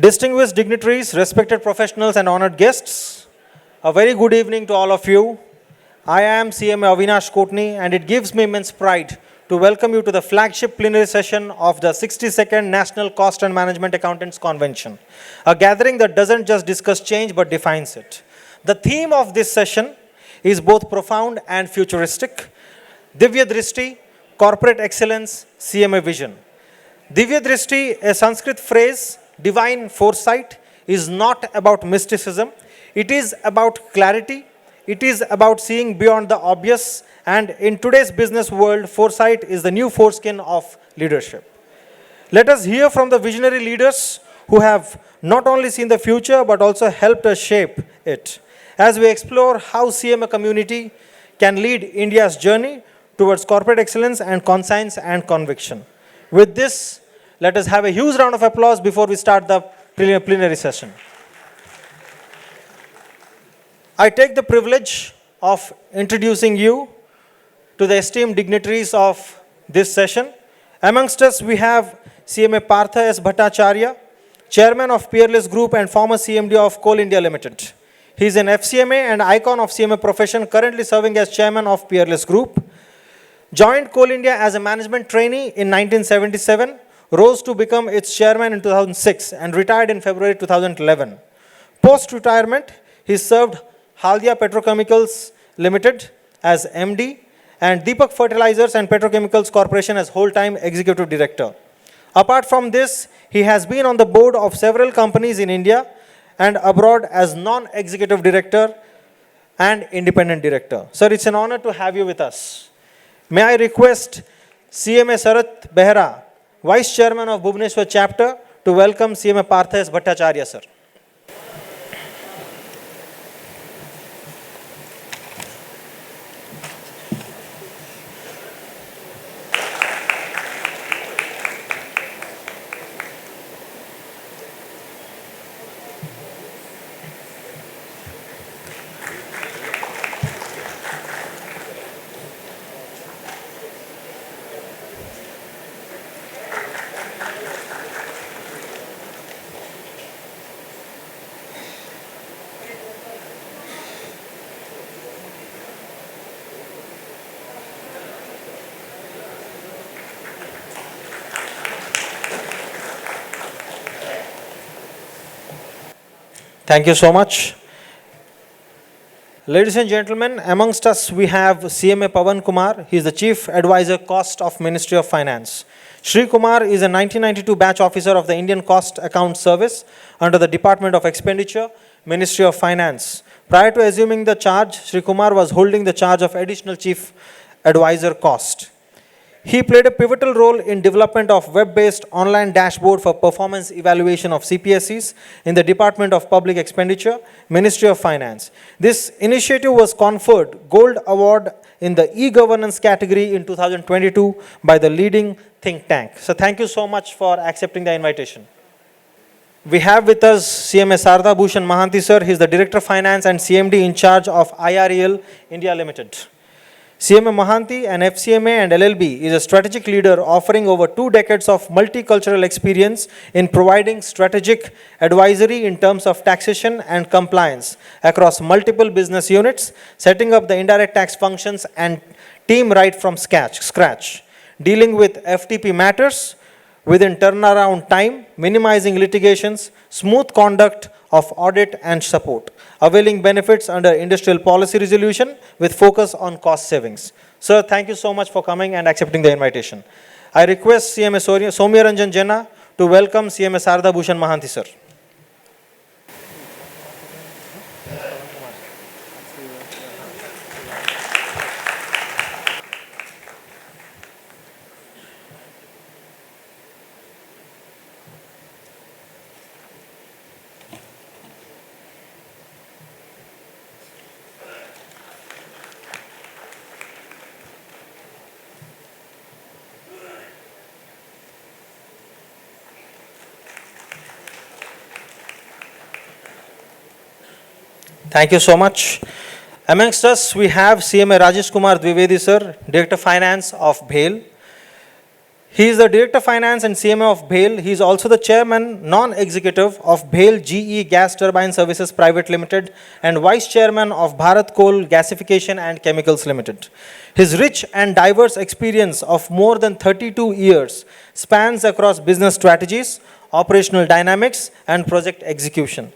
Distinguished dignitaries, respected professionals and honored guests, a very good evening to all of you. I am CMA Avinash Kotni and it gives me immense pride to welcome you to the flagship plenary session of the 62nd National Cost and Management Accountants Convention, a gathering that doesn't just discuss change but defines it. The theme of this session is both profound and futuristic. Divya Drishti, Corporate Excellence, CMA Vision. Divya Drishti, a Sanskrit phrase, divine foresight, is not about mysticism. It is about clarity. It is about seeing beyond the obvious. And in today's business world, foresight is the new foreskin of leadership. Let us hear from the visionary leaders who have not only seen the future but also helped us shape it, as we explore how CMA community can lead India's journey towards corporate excellence and conscience and conviction. With this, let us have a huge round of applause before we start the plenary session. I take the privilege of introducing you to the esteemed dignitaries of this session. Amongst us, we have CMA Partha S. Bhattacharya, Chairman of Peerless Group and former CMD of Coal India Limited. He is an FCMA and icon of CMA profession, currently serving as Chairman of Peerless Group. Joined Coal India as a management trainee in 1977, rose to become its chairman in 2006 and retired in February 2011. Post-retirement, he served Haldia Petrochemicals Limited as MD and Deepak Fertilizers and Petrochemicals Corporation as whole-time executive director. Apart from this, he has been on the board of several companies in India and abroad as non-executive director and independent director. Sir, it's an honor to have you with us. May I request CMA Sarath Behra, Vice Chairman of Bhubaneswar Chapter, to welcome CMA Partha S. Bhattacharya, sir. Thank you so much. Ladies and gentlemen, amongst us we have CMA Pawan Kumar. He is the Chief Advisor Cost of Ministry of Finance. Shri Kumar is a 1992 batch officer of the Indian Cost Account Service under the Department of Expenditure, Ministry of Finance. Prior to assuming the charge, Shri Kumar was holding the charge of Additional Chief Advisor Cost. He played a pivotal role in development of web-based online dashboard for performance evaluation of CPSEs in the Department of Public Expenditure, Ministry of Finance. This initiative was conferred Gold Award in the e-governance category in 2022 by the leading think tank. So thank you so much for accepting the invitation. We have with us CMA Sarda Bhushan Mahanti, sir. He is the Director of Finance and CMD in charge of IREL India Limited. CMA Mahanti, an FCMA and LLB, is a strategic leader offering over 2 decades of multicultural experience in providing strategic advisory in terms of taxation and compliance across multiple business units, setting up the indirect tax functions and team right from scratch, dealing with FTP matters within turnaround time, minimizing litigations, smooth conduct of audit and support, availing benefits under industrial policy resolution with focus on cost savings. Sir, thank you so much for coming and accepting the invitation. I request CMA Soumya Ranjan Jena to welcome CMA Sarda Bhushan Mahanti, sir. Thank you so much. Amongst us, we have CMA Rajesh Kumar Dwivedi, sir, Director of Finance of BHEL. He is the Director of Finance and CMO of BHALE. He is also the Chairman, Non-Executive of BHALE GE Gas Turbine Services Private Limited and Vice Chairman of Bharat Coal Gasification and Chemicals Limited. His rich and diverse experience of more than 32 years spans across business strategies, operational dynamics, and project execution.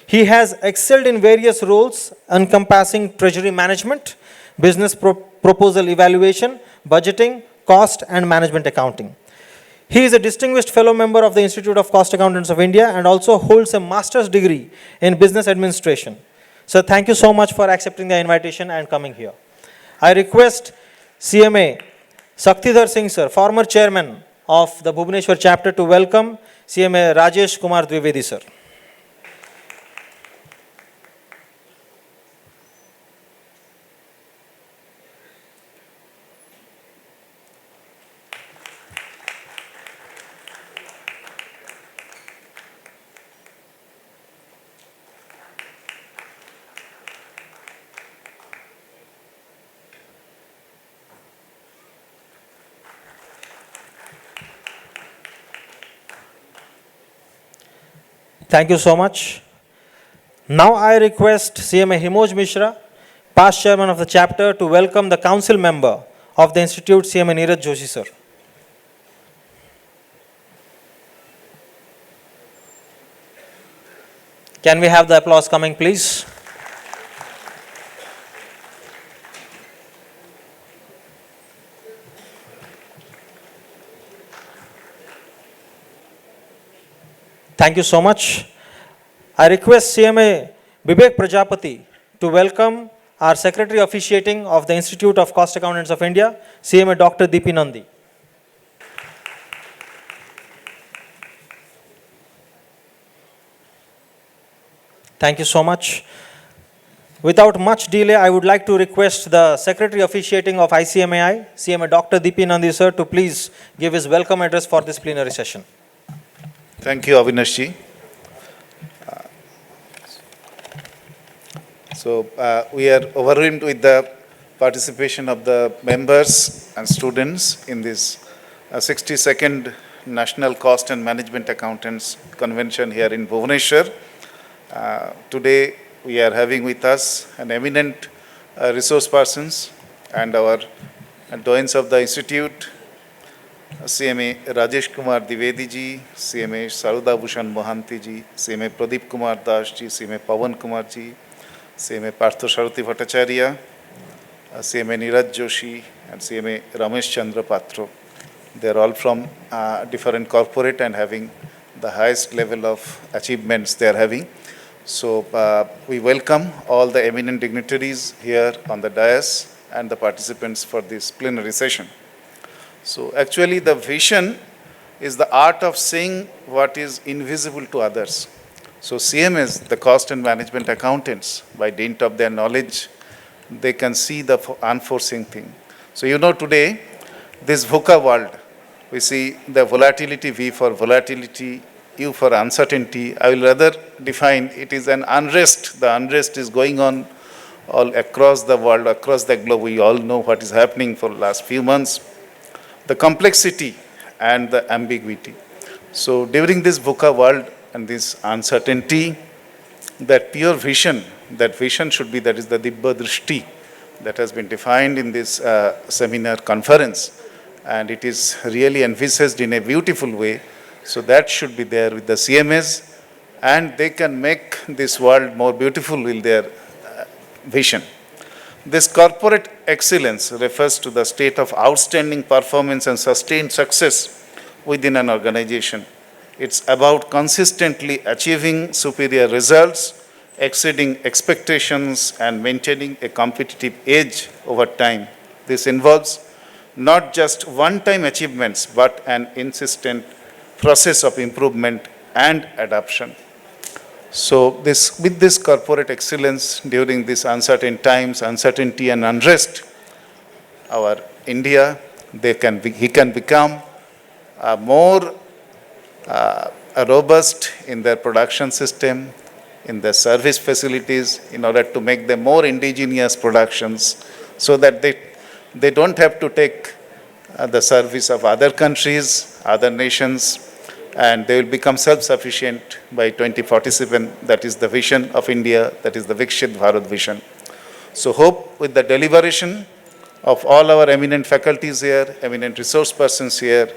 He has excelled in various roles encompassing treasury management, business proposal evaluation, budgeting, cost and management accounting. He is a distinguished fellow member of the Institute of Cost Accountants of India and also holds a master's degree in business administration. So thank you so much for accepting the invitation and coming here. I request CMA Saktidhar Singh sir, former chairman of the Bhubaneswar chapter, to welcome CMA Rajesh Kumar Dwivedi sir. Thank you so much. Now I request CMA Himoj Mishra, past chairman of the chapter, to welcome the council member of the institute, CMA Neeraj Joshi sir. Can we have the applause coming, please? Thank you so much. I request CMA Bibek Prajapati to welcome our Secretary Officiating of the Institute of Cost Accountants of India, CMA Dr. Deepi Nandi. Thank you so much. Without much delay, I would like to request the Secretary Officiating of ICMAI, CMA Dr. Deepi Nandi sir, to please give his welcome address for this plenary session. Thank you, Avinashji. We are overwhelmed with the participation of the members and students in this 62nd National Cost and Management Accountants Convention here in Bhubaneswar. Today, we are having with us an eminent resource persons and our doyens of the Institute, CMA Rajesh Kumar Dwivedi ji, CMA Saruda Bhushan Mohanty ji, CMA Pradeep Kumar Das ji, CMA Pawan Kumar ji, CMA Partho Saruthi Bhattacharya, CMA Neeraj Joshi, and CMA Ramesh Chandra Patro. They are all from different corporate and having the highest level of achievements they are having. So we welcome all the eminent dignitaries here on the dais and the participants for this plenary session. So actually the vision is the art of seeing what is invisible to others. So CMAs, the cost and management accountants, by dint of their knowledge, they can see the unforeseen thing. So you know today, this VUCA world, we see the volatility, V for volatility, U for uncertainty. I will rather define it is an unrest. The unrest is going on all across the world, across the globe. We all know what is happening for the last few months. The complexity and the ambiguity. So during this VUCA world and this uncertainty, that pure vision, that vision should be, that is the Dibba Drishti that has been defined in this seminar conference, and it is really envisaged in a beautiful way. So that should be there with the CMAs, and they can make this world more beautiful with their vision. This corporate excellence refers to the state of outstanding performance and sustained success within an organization. It's about consistently achieving superior results, exceeding expectations, and maintaining a competitive edge over time. This involves not just one-time achievements, but an insistent process of improvement and adoption. So with this corporate excellence during these uncertain times, uncertainty and unrest, our India, he can become more robust in their production system, in their service facilities, in order to make them more indigenous productions, so that they don't have to take the service of other countries, other nations, and they will become self-sufficient by 2047. That is the vision of India, that is the Vikshit Bharat vision. So hope with the deliberation of all our eminent faculties here, eminent resource persons here,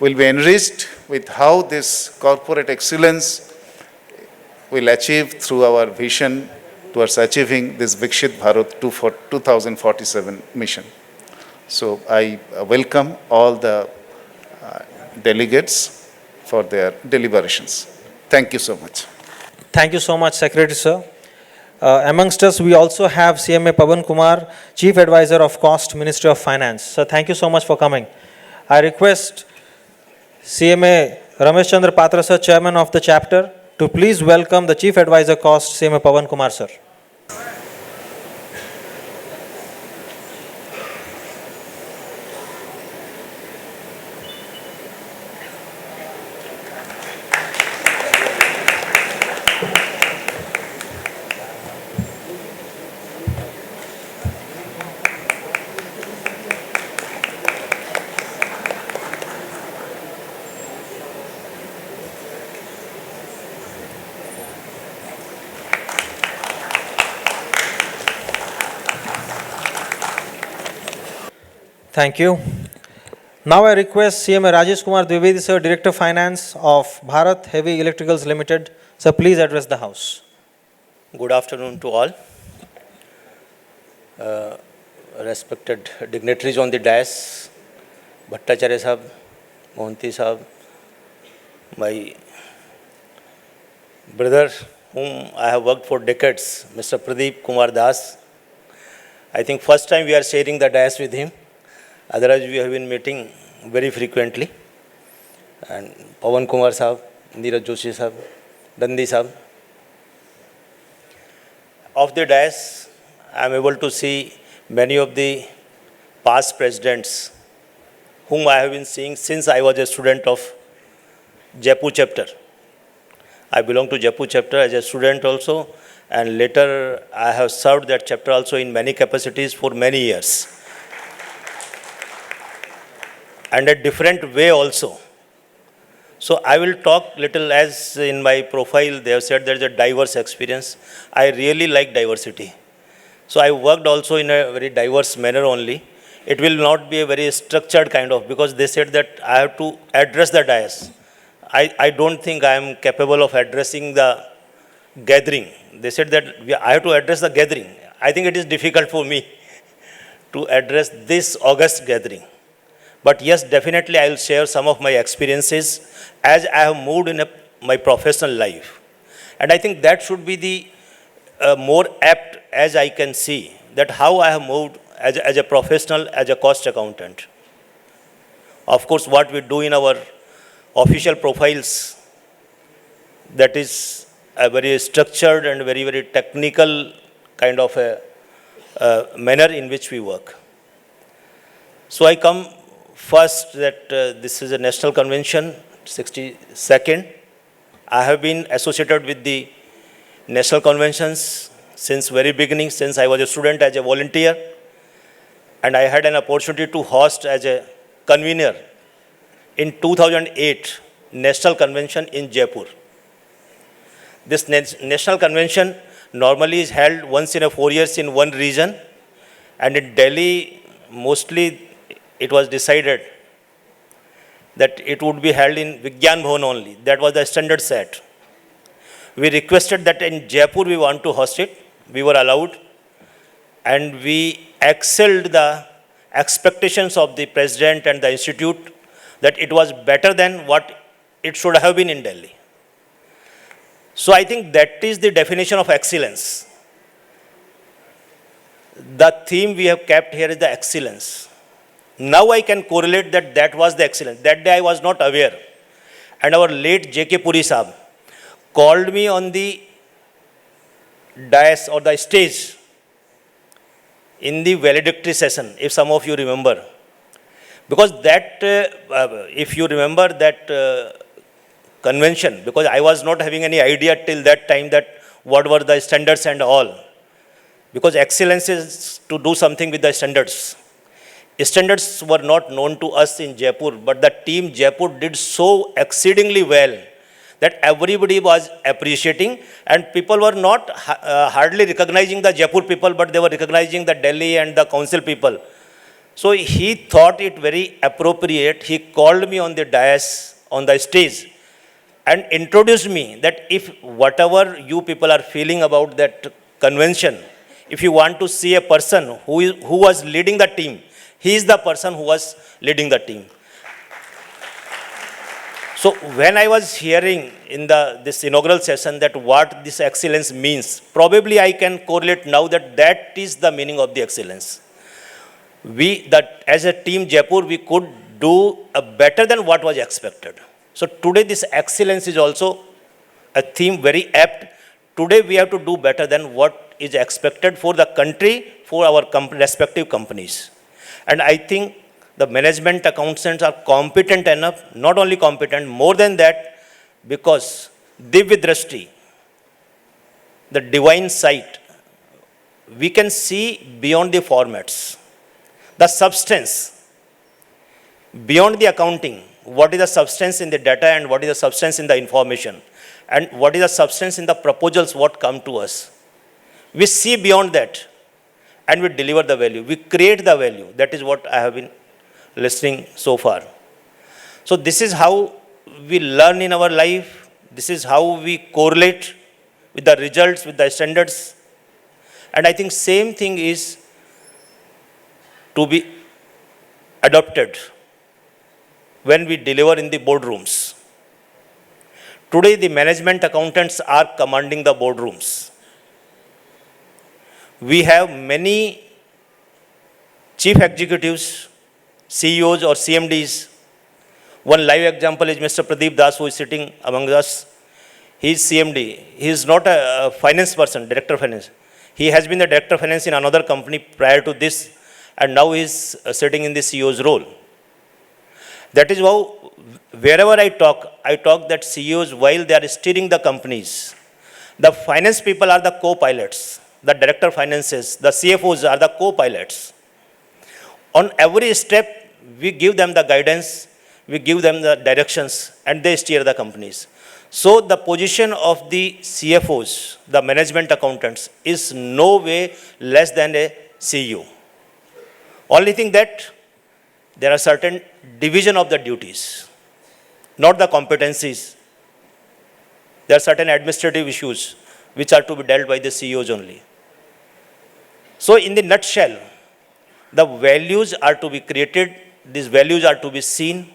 will be enriched with how this corporate excellence will achieve through our vision towards achieving this Vikshit Bharat 2047 mission. So I welcome all the delegates for their deliberations. Thank you so much. Thank you so much, Secretary Sir. Amongst us, we also have CMA Pavan Kumar, Chief Advisor of Cost, Ministry of Finance. So thank you so much for coming. I request CMA Ramesh Chandra Patra Sir, Chairman of the chapter, to please welcome the Chief Advisor Cost, CMA Pavan Kumar Sir. Thank you. Now I request CMA Rajesh Kumar Dwivedi Sir, Director Finance of Bharat Heavy Electricals Limited. Sir, please address the House. Good afternoon to all. Respected dignitaries on the dais, Bhattacharya Sahab, Mohanty Sahab, my brother whom I have worked for decades, Mr. Pradeep Kumar Das. I think first time we are sharing the dais with him. Otherwise, we have been meeting very frequently. And Pavan Kumar Sahab, Neeraj Joshi Sahab, Dandi Sahab. Of the dais, I am able to see many of the past presidents whom I have been seeing since I was a student of Jaipur chapter. I belong to Jaipur chapter as a student also, and later I have served that chapter also in many capacities for many years. And a different way also. So I will talk little, as in my profile they have said there is a diverse experience. I really like diversity. So I worked also in a very diverse manner only. It will not be a very structured kind of, because they said that I have to address the dais. I don't think I am capable of addressing the gathering. They said that I have to address the gathering. I think it is difficult for me to address this august gathering. But yes, definitely I will share some of my experiences as I have moved in my professional life. And I think that should be the more apt, as I can see, that how I have moved as a professional, as a cost accountant. Of course, what we do in our official profiles, that is a very structured and very, very technical kind of a manner in which we work. So I come first that this is a national convention, 62nd. I have been associated with the national conventions since very beginning, since I was a student as a volunteer. And I had an opportunity to host as a convener in 2008 national convention in Jaipur. This national convention normally is held once in 4 years in one region. And in Delhi, mostly it was decided that it would be held in Vigyan Bhavan only. That was the standard set. We requested that in Jaipur we want to host it. We were allowed. And we excelled the expectations of the president and the institute that it was better than what it should have been in Delhi. So I think that is the definition of excellence. The theme we have kept here is the excellence. Now I can correlate that that was the excellence. That day I was not aware. And our late J.K. Puri Sahab called me on the dais or the stage in the valedictory session, if some of you remember. Because that, if you remember that convention, because I was not having any idea till that time that what were the standards and all. Because excellence is to do something with the standards. Standards were not known to us in Jaipur, but the team Jaipur did so exceedingly well that everybody was appreciating, and people were not hardly recognizing the Jaipur people, but they were recognizing the Delhi and the council people. So he thought it very appropriate. He called me on the dais, on the stage, and introduced me that if whatever you people are feeling about that convention, if you want to see a person who was leading the team, he is the person who was leading the team. So when I was hearing in this inaugural session that what this excellence means, probably I can correlate now that is the meaning of the excellence. As a team Jaipur, we could do better than what was expected. So today this excellence is also a theme very apt. Today we have to do better than what is expected for the country, for our respective companies. And I think the management accountants are competent enough, not only competent, more than that, because Divya Drashti, the divine sight, we can see beyond the formats, the substance, beyond the accounting, what is the substance in the data and what is the substance in the information, and what is the substance in the proposals what come to us. We see beyond that and we deliver the value. We create the value. That is what I have been listening so far. So this is how we learn in our life. This is how we correlate with the results, with the standards. And I think same thing is to be adopted when we deliver in the boardrooms. Today, the management accountants are commanding the boardrooms. We have many chief executives, CEOs or CMDs. One live example is Mr. Pradeep Das, who is sitting among us. He is CMD. He is not a finance person, director of finance. He has been the director of finance in another company prior to this, and now he is sitting in the CEO's role. That is how, wherever I talk that CEOs, while they are steering the companies, the finance people are the co-pilots. The director of finances, the CFOs are the co-pilots. On every step, we give them the guidance, we give them the directions, and they steer the companies. So the position of the CFOs, the management accountants, is no way less than a CEO. Only thing that there are certain division of the duties, not the competencies. There are certain administrative issues which are to be dealt by the CEOs only. So in the nutshell, the values are to be created, these values are to be seen,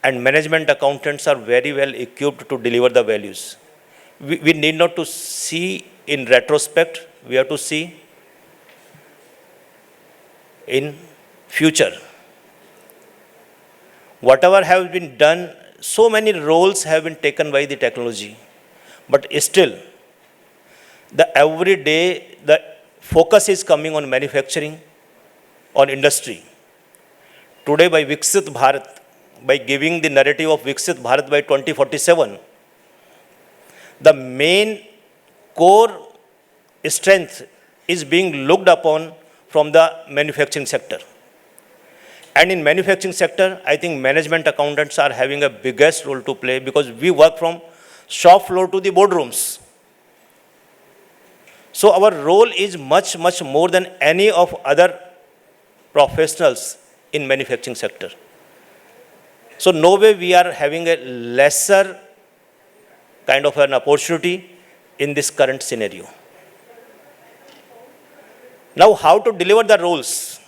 and management accountants are very well equipped to deliver the values. We need not to see in retrospect, we have to see in future. Whatever has been done, so many roles have been taken by the technology, but still, every day, the focus is coming on manufacturing, on industry. Today, by Viksit Bharat, by giving the narrative of Viksit Bharat by 2047, the main core strength is being looked upon from the manufacturing sector. And in manufacturing sector, I think management accountants are having a biggest role to play because we work from shop floor to the boardrooms. So our role is much, much more than any of other professionals in manufacturing sector. So no way we are having a lesser kind of an opportunity in this current scenario. Now how to deliver the roles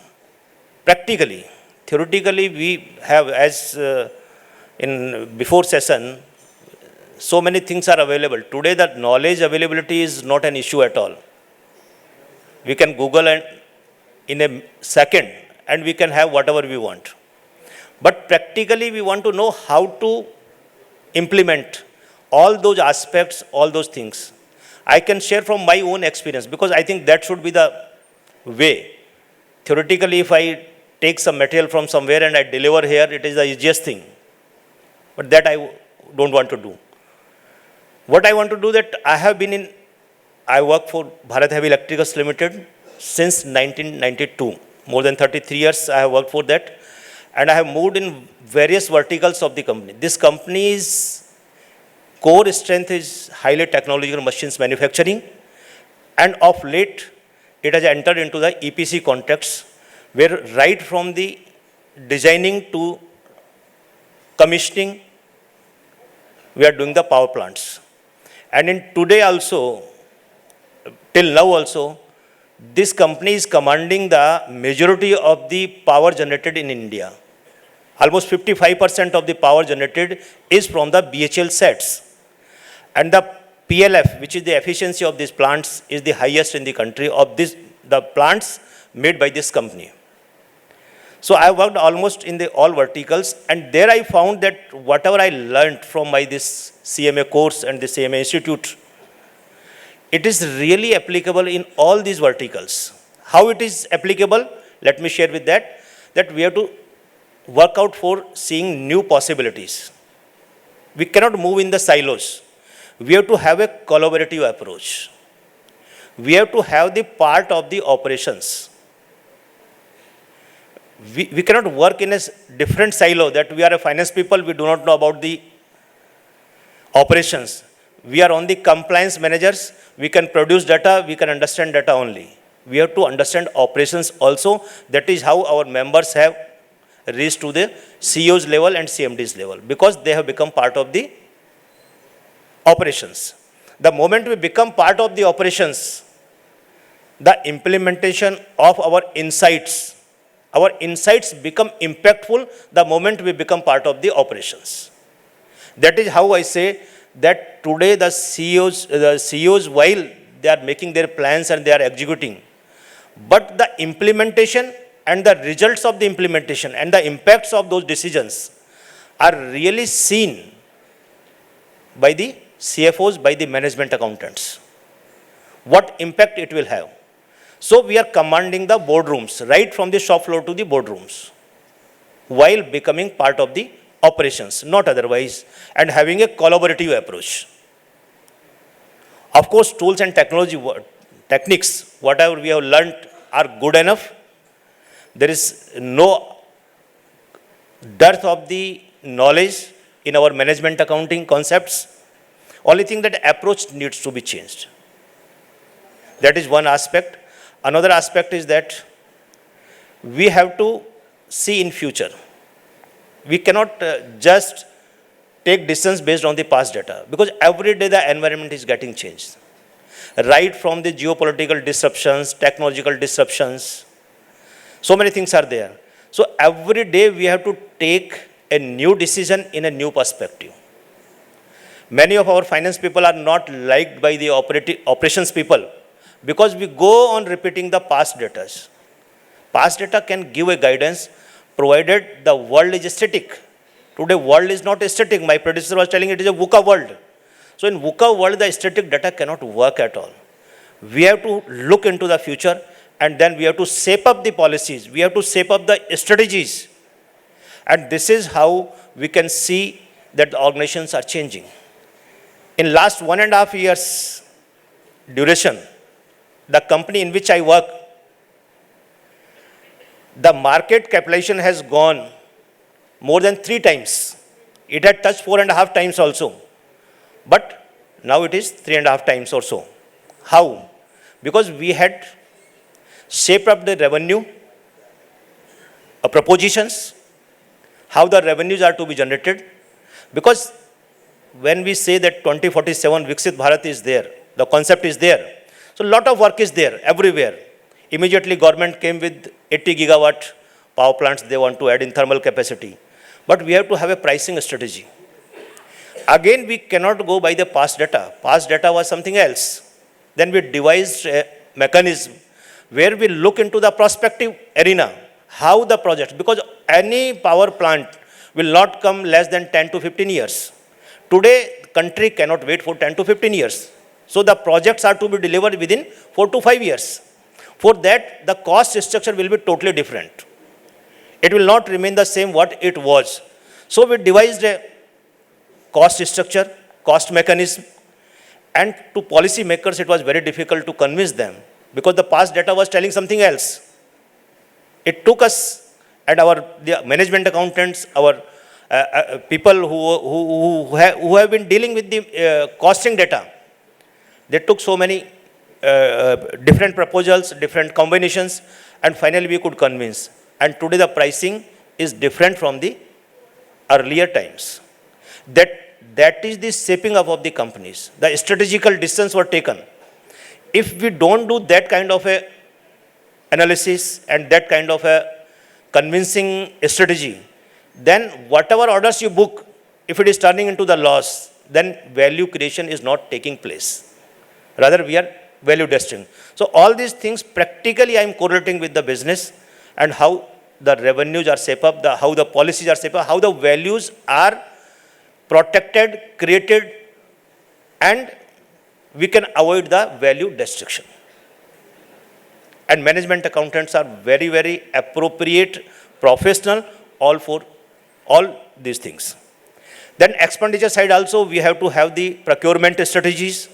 practically? Theoretically, we have, as in before session, so many things are available. Today, the knowledge availability is not an issue at all. We can Google and in a second, and we can have whatever we want. But practically, we want to know how to implement all those aspects, all those things. I can share from my own experience because I think that should be the way. Theoretically, if I take some material from somewhere and I deliver here, it is the easiest thing. But that I don't want to do. What I want to do that I work for Bharat Heavy Electricals Limited since 1992, More than 33 years I have worked for that. And I have moved in various verticals of the company. This company's core strength is highly technological machines manufacturing. And of late, it has entered into the EPC contracts, where right from the designing to commissioning, we are doing the power plants. And in today also, till now also, this company is commanding the majority of the power generated in India. Almost 55% of the power generated is from the BHL sets. And the PLF, which is the efficiency of these plants, is the highest in the country of the plants made by this company. So I worked almost in all verticals, and there I found that whatever I learned from this CMA course and the CMA Institute, it is really applicable in all these verticals. How it is applicable? Let me share with that we have to work out for seeing new possibilities. We cannot move in the silos. We have to have a collaborative approach. We have to have the part of the operations. We cannot work in a different silo that we are a finance people, we do not know about the operations. We are only compliance managers, we can produce data, we can understand data only. We have to understand operations also. That is how our members have reached to the CEO's level and CMD's level, because they have become part of the operations. The moment we become part of the operations, the implementation of our insights become impactful the moment we become part of the operations. That is how I say that today the CEOs, while they are making their plans and they are executing, but the implementation and the results of the implementation and the impacts of those decisions are really seen by the CFOs, by the management accountants. What impact it will have. So we are commanding the boardrooms, right from the shop floor to the boardrooms, while becoming part of the operations, not otherwise, and having a collaborative approach. Of course, tools and techniques, whatever we have learned are good enough. There is no dearth of the knowledge in our management accounting concepts. Only thing that approach needs to be changed. That is one aspect. Another aspect is that we have to see in future. We cannot just take decisions based on the past data, because every day the environment is getting changed. Right from the geopolitical disruptions, technological disruptions, so many things are there. So every day we have to take a new decision in a new perspective. Many of our finance people are not liked by the operations people, because we go on repeating the past data. Past data can give a guidance, provided the world is static. Today, world is not static. My predecessor was telling it is a VUCA world. So in VUCA world, the static data cannot work at all. We have to look into the future, and then we have to shape up the policies. We have to shape up the strategies. And this is how we can see that the organizations are changing. In last 1.5 years duration, the company in which I work, the market capitalization has gone more than 3 times. It had touched 4.5 times also. But now it is 3.5 times or so. How? Because we had shaped up the revenue propositions, how the revenues are to be generated. Because when we say that 2047 Viksit Bharat is there, the concept is there. So a lot of work is there everywhere. Immediately government came with 80 gigawatt power plants they want to add in thermal capacity. But we have to have a pricing strategy. Again, we cannot go by the past data. Past data was something else. Then we devised a mechanism where we look into the prospective arena, how the project, because any power plant will not come less than 10 to 15 years. Today, country cannot wait for 10 to 15 years. So the projects are to be delivered within 4 to 5 years. For that, the cost structure will be totally different. It will not remain the same what it was. So we devised a cost structure, cost mechanism, and to policy makers it was very difficult to convince them, because the past data was telling something else. It took us and the management accountants, our people who have been dealing with the costing data. They took so many different proposals, different combinations, and finally we could convince. And today the pricing is different from the earlier times. That is the shaping up of the companies. The strategical decisions were taken. If we don't do that kind of a analysis and that kind of a convincing strategy, then whatever orders you book, if it is turning into the loss, then value creation is not taking place. Rather, we are value destined. So all these things practically I am correlating with the business and how the revenues are shaped up, how the policies are shaped up, how the values are protected, created, and we can avoid the value destruction. And management accountants are very, very appropriate professional for all these things. Then expenditure side also, we have to have the procurement strategies.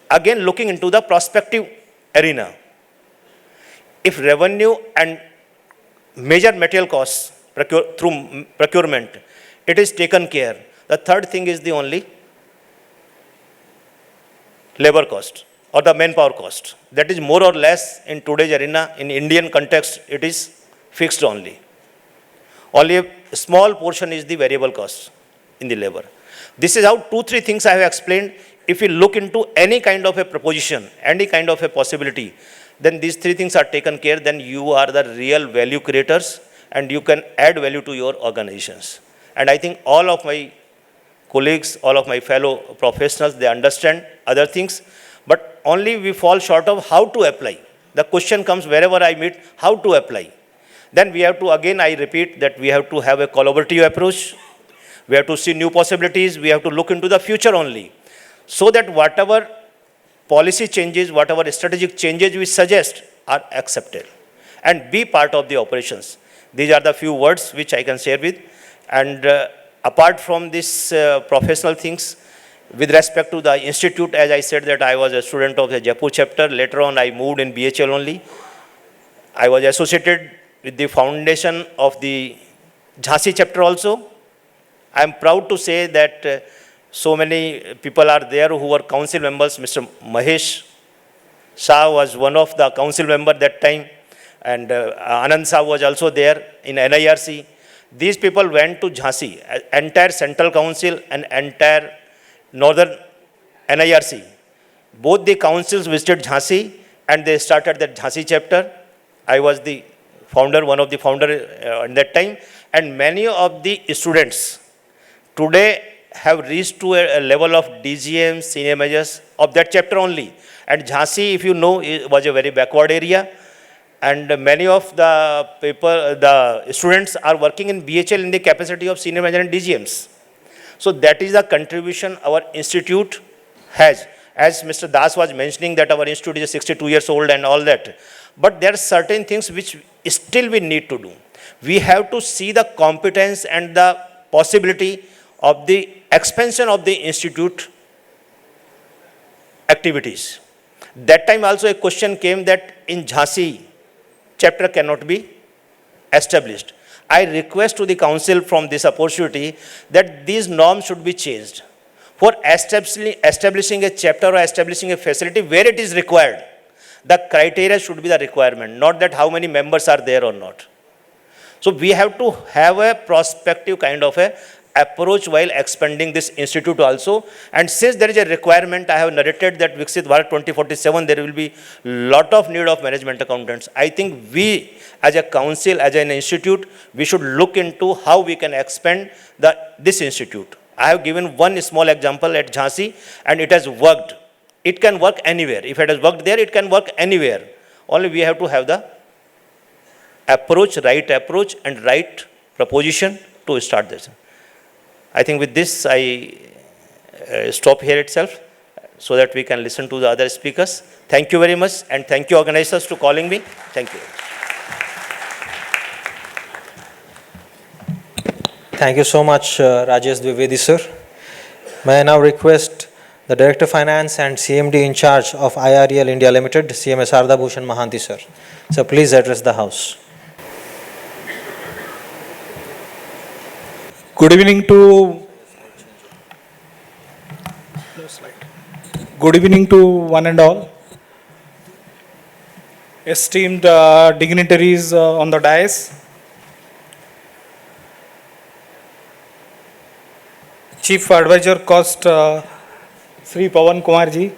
Again, looking into the prospective arena. If revenue and major material costs through procurement, it is taken care. The third thing is the only labor cost or the manpower cost. That is more or less in today's arena, in Indian context, it is fixed only. Only a small portion is the variable cost in the labor. This is how 2-3 things I have explained. If you look into any kind of a proposition, any kind of a possibility, then these 3 things are taken care, then you are the real value creators and you can add value to your organizations. And I think all of my colleagues, all of my fellow professionals, they understand other things, but only we fall short of how to apply. The question comes wherever I meet, how to apply. Then we have to, again I repeat that we have to have a collaborative approach. We have to see new possibilities. We have to look into the future only. So that whatever policy changes, whatever strategic changes we suggest are accepted and be part of the operations. These are the few words which I can share with. And apart from this professional things, with respect to the institute, as I said that I was a student of the Jaipur chapter. Later on, I moved in BHL only. I was associated with the foundation of the Jhansi chapter also. I am proud to say that so many people are there who were council members. Mr. Mahesh Shah was one of the council members that time, and Anand Shah was also there in NIRC. These people went to Jhansi, entire central council and entire northern NIRC. Both the councils visited Jhansi and they started the Jhansi chapter. I was the founder, one of the founders at that time, and many of the students today have reached to a level of DGM, senior managers of that chapter only. And Jhansi, if you know, was a very backward area. And many of the people, the students are working in BHL in the capacity of senior manager and DGMs. So that is the contribution our institute has. As Mr. Das was mentioning that our institute is 62 years old and all that. But there are certain things which still we need to do. We have to see the competence and the possibility of the expansion of the institute activities. That time also a question came that in Jhansi, chapter cannot be established. I request to the council from this opportunity that these norms should be changed. For establishing a chapter or establishing a facility where it is required, the criteria should be the requirement, not that how many members are there or not. So we have to have a prospective kind of a approach while expanding this institute also. And since there is a requirement, I have narrated that Viksit Bharat 2047, there will be lot of need of management accountants. I think we as a council, as an institute, we should look into how we can expand this institute. I have given one small example at Jhansi and it has worked. It can work anywhere. If it has worked there, it can work anywhere. Only we have to have the approach and right proposition to start this. I think with this, I stop here itself so that we can listen to the other speakers. Thank you very much, and thank you organizers to calling me. Thank you. Thank you so much, Rajesh Dwivedi sir. May I now request the Director of Finance and CMD in charge of IREL India Limited, CMS Sarda Bhushan Mahanti sir. So please address the House. Good evening to good evening to one and all. Esteemed dignitaries on the dais. Chief Advisor Cost Sri Pawan Kumar ji.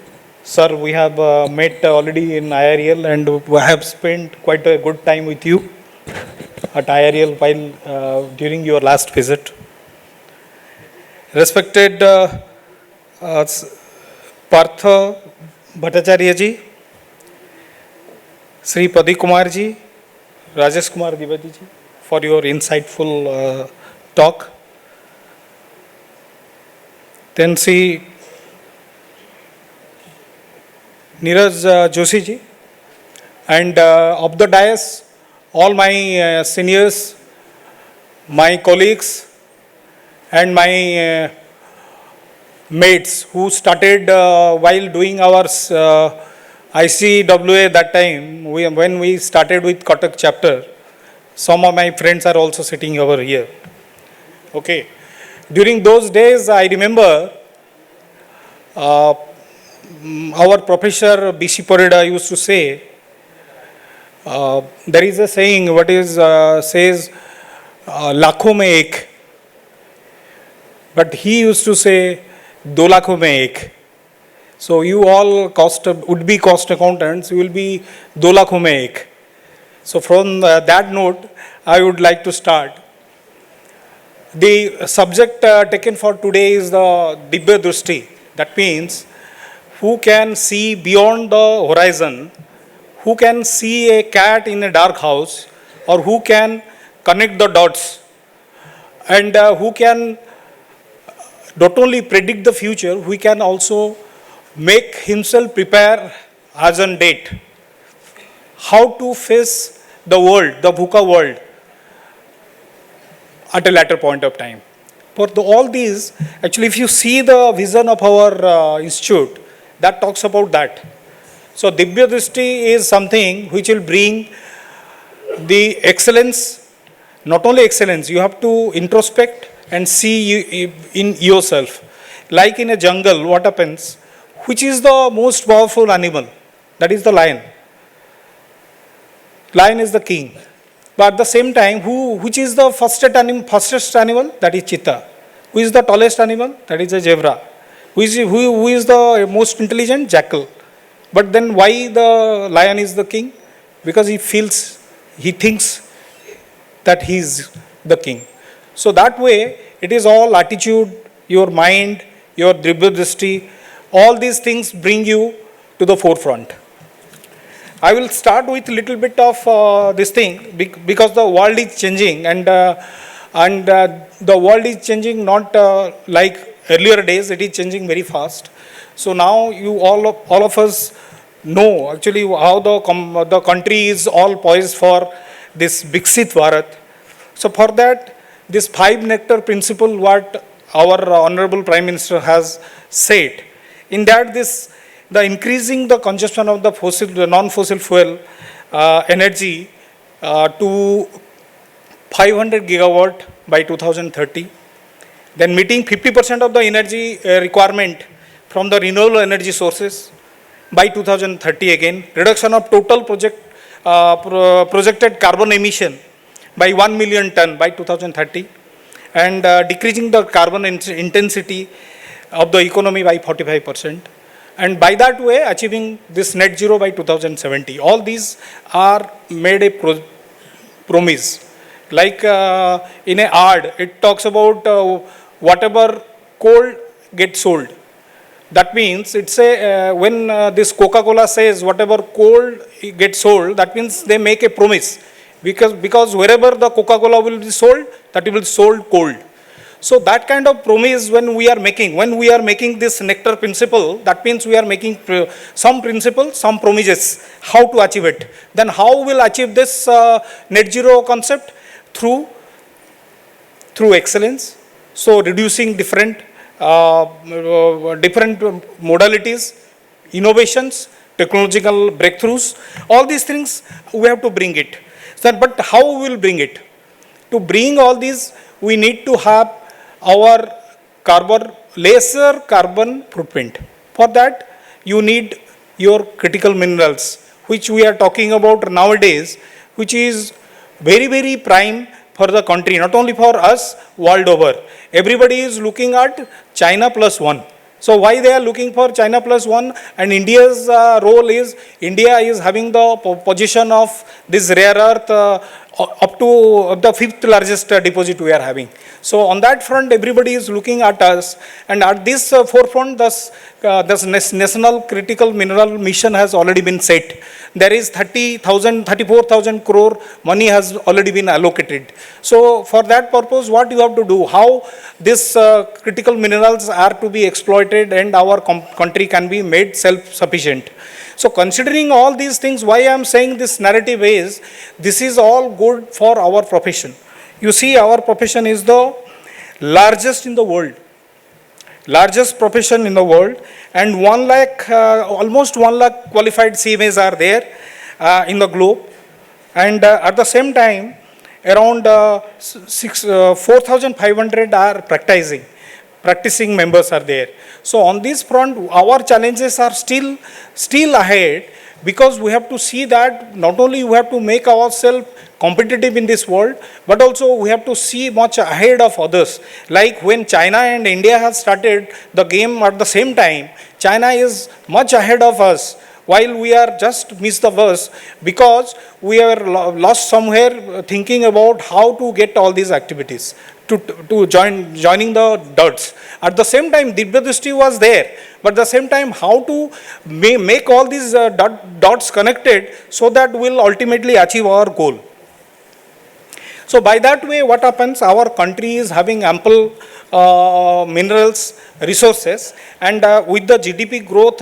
Sir, we have met already in IRL and we have spent quite a good time with you at IRL while during your last visit. Respected Partha Bhattacharya ji, Sri Padi Kumar ji, Rajesh Kumar Dwivedi ji, for your insightful talk. Then Sri Neeraj Joshi ji, and of the dais, all my seniors, my colleagues, and my mates who started while doing our ICWA that time, when we started with Kotak chapter. Some of my friends are also sitting over here. Okay. During those days, I remember our professor B.C. Parida used to say, there is a saying, what is says, लाखों में एक, but he used to say, 2 लाखों में एक. So you all would be cost accountants, you will be 2 लाखों में एक. So from that note, I would like to start. The subject taken for today is the Dibya Drushti. That means who can see beyond the horizon, who can see a cat in a dark house, or who can connect the dots, and who can not only predict the future, who can also make himself prepare as on date. How to face the world, the VUCA world, at a later point of time. For all these, actually, if you see the vision of our institute, that talks about that. So, Dibya Drishti is something which will bring the excellence, not only excellence, you have to introspect and see in yourself. Like in a jungle, what happens? Which is the most powerful animal? That is the lion. Lion is the king. But at the same time, which is the fastest animal? That is cheetah. Who is the tallest animal? That is a zebra. Who is the most intelligent? Jackal. But then why the lion is the king? Because he thinks that he is the king. So that way, it is all attitude, your mind, your Dibya Drishti, all these things bring you to the forefront. I will start with a little bit of this thing because the world is changing and the world is changing not like earlier days, it is changing very fast. So now you all of us know actually how the country is all poised for this Viksit Bharat. So for that, this 5 nectar principle what our Honorable Prime Minister has said, in that the increasing the consumption of the non-fossil fuel energy to 500 gigawatt by 2030, then meeting 50% of the energy requirement from the renewable energy sources by 2030 again, reduction of total projected carbon emission by 1 million ton by 2030, and decreasing the carbon intensity of the economy by 45%. And by that way, achieving this net zero by 2070. All these are made a promise. Like in an ad, it talks about whatever coal gets sold. That means it's when this Coca-Cola says whatever coal gets sold, that means they make a promise. Because wherever the Coca-Cola will be sold, that it will be sold cold. So that kind of promise when we are making this nectar principle, that means we are making some principle, some promises, how to achieve it. Then how will achieve this net zero concept? Through excellence. So reducing different modalities, innovations, technological breakthroughs, all these things we have to bring it. So, but how we will bring it? To bring all these, we need to have our lesser carbon footprint. For that, you need your critical minerals, which we are talking about nowadays, which is very, very prime for the country, not only for us, world over. Everybody is looking at China plus one. So why they are looking for China plus one, and India's role is, India is having the position of this rare earth up to the fifth largest deposit we are having. So on that front, everybody is looking at us, and at this forefront, this national critical mineral mission has already been set. There is 34,000 crore money has already been allocated. So for that purpose, what you have to do, how this critical minerals are to be exploited and our country can be made self-sufficient. So considering all these things, why I am saying this narrative is, this is all good for our profession. You see, our profession is the largest in the world. Largest profession in the world, and 1 lakh, almost 1 lakh qualified CMAs are there in the globe, and at the same time, around 4,500 are practicing members are there. So on this front, our challenges are still ahead, because we have to see that not only we have to make ourselves competitive in this world, but also we have to see much ahead of others. Like when China and India have started the game at the same time, China is much ahead of us, while we are just missed the bus, because we are lost somewhere thinking about how to get all these activities to joining the dots. At the same time, Divya Drishti was there, but at the same time, how to make all these dots connected so that we'll ultimately achieve our goal. So by that way, what happens, our country is having ample minerals, resources, and with the GDP growth,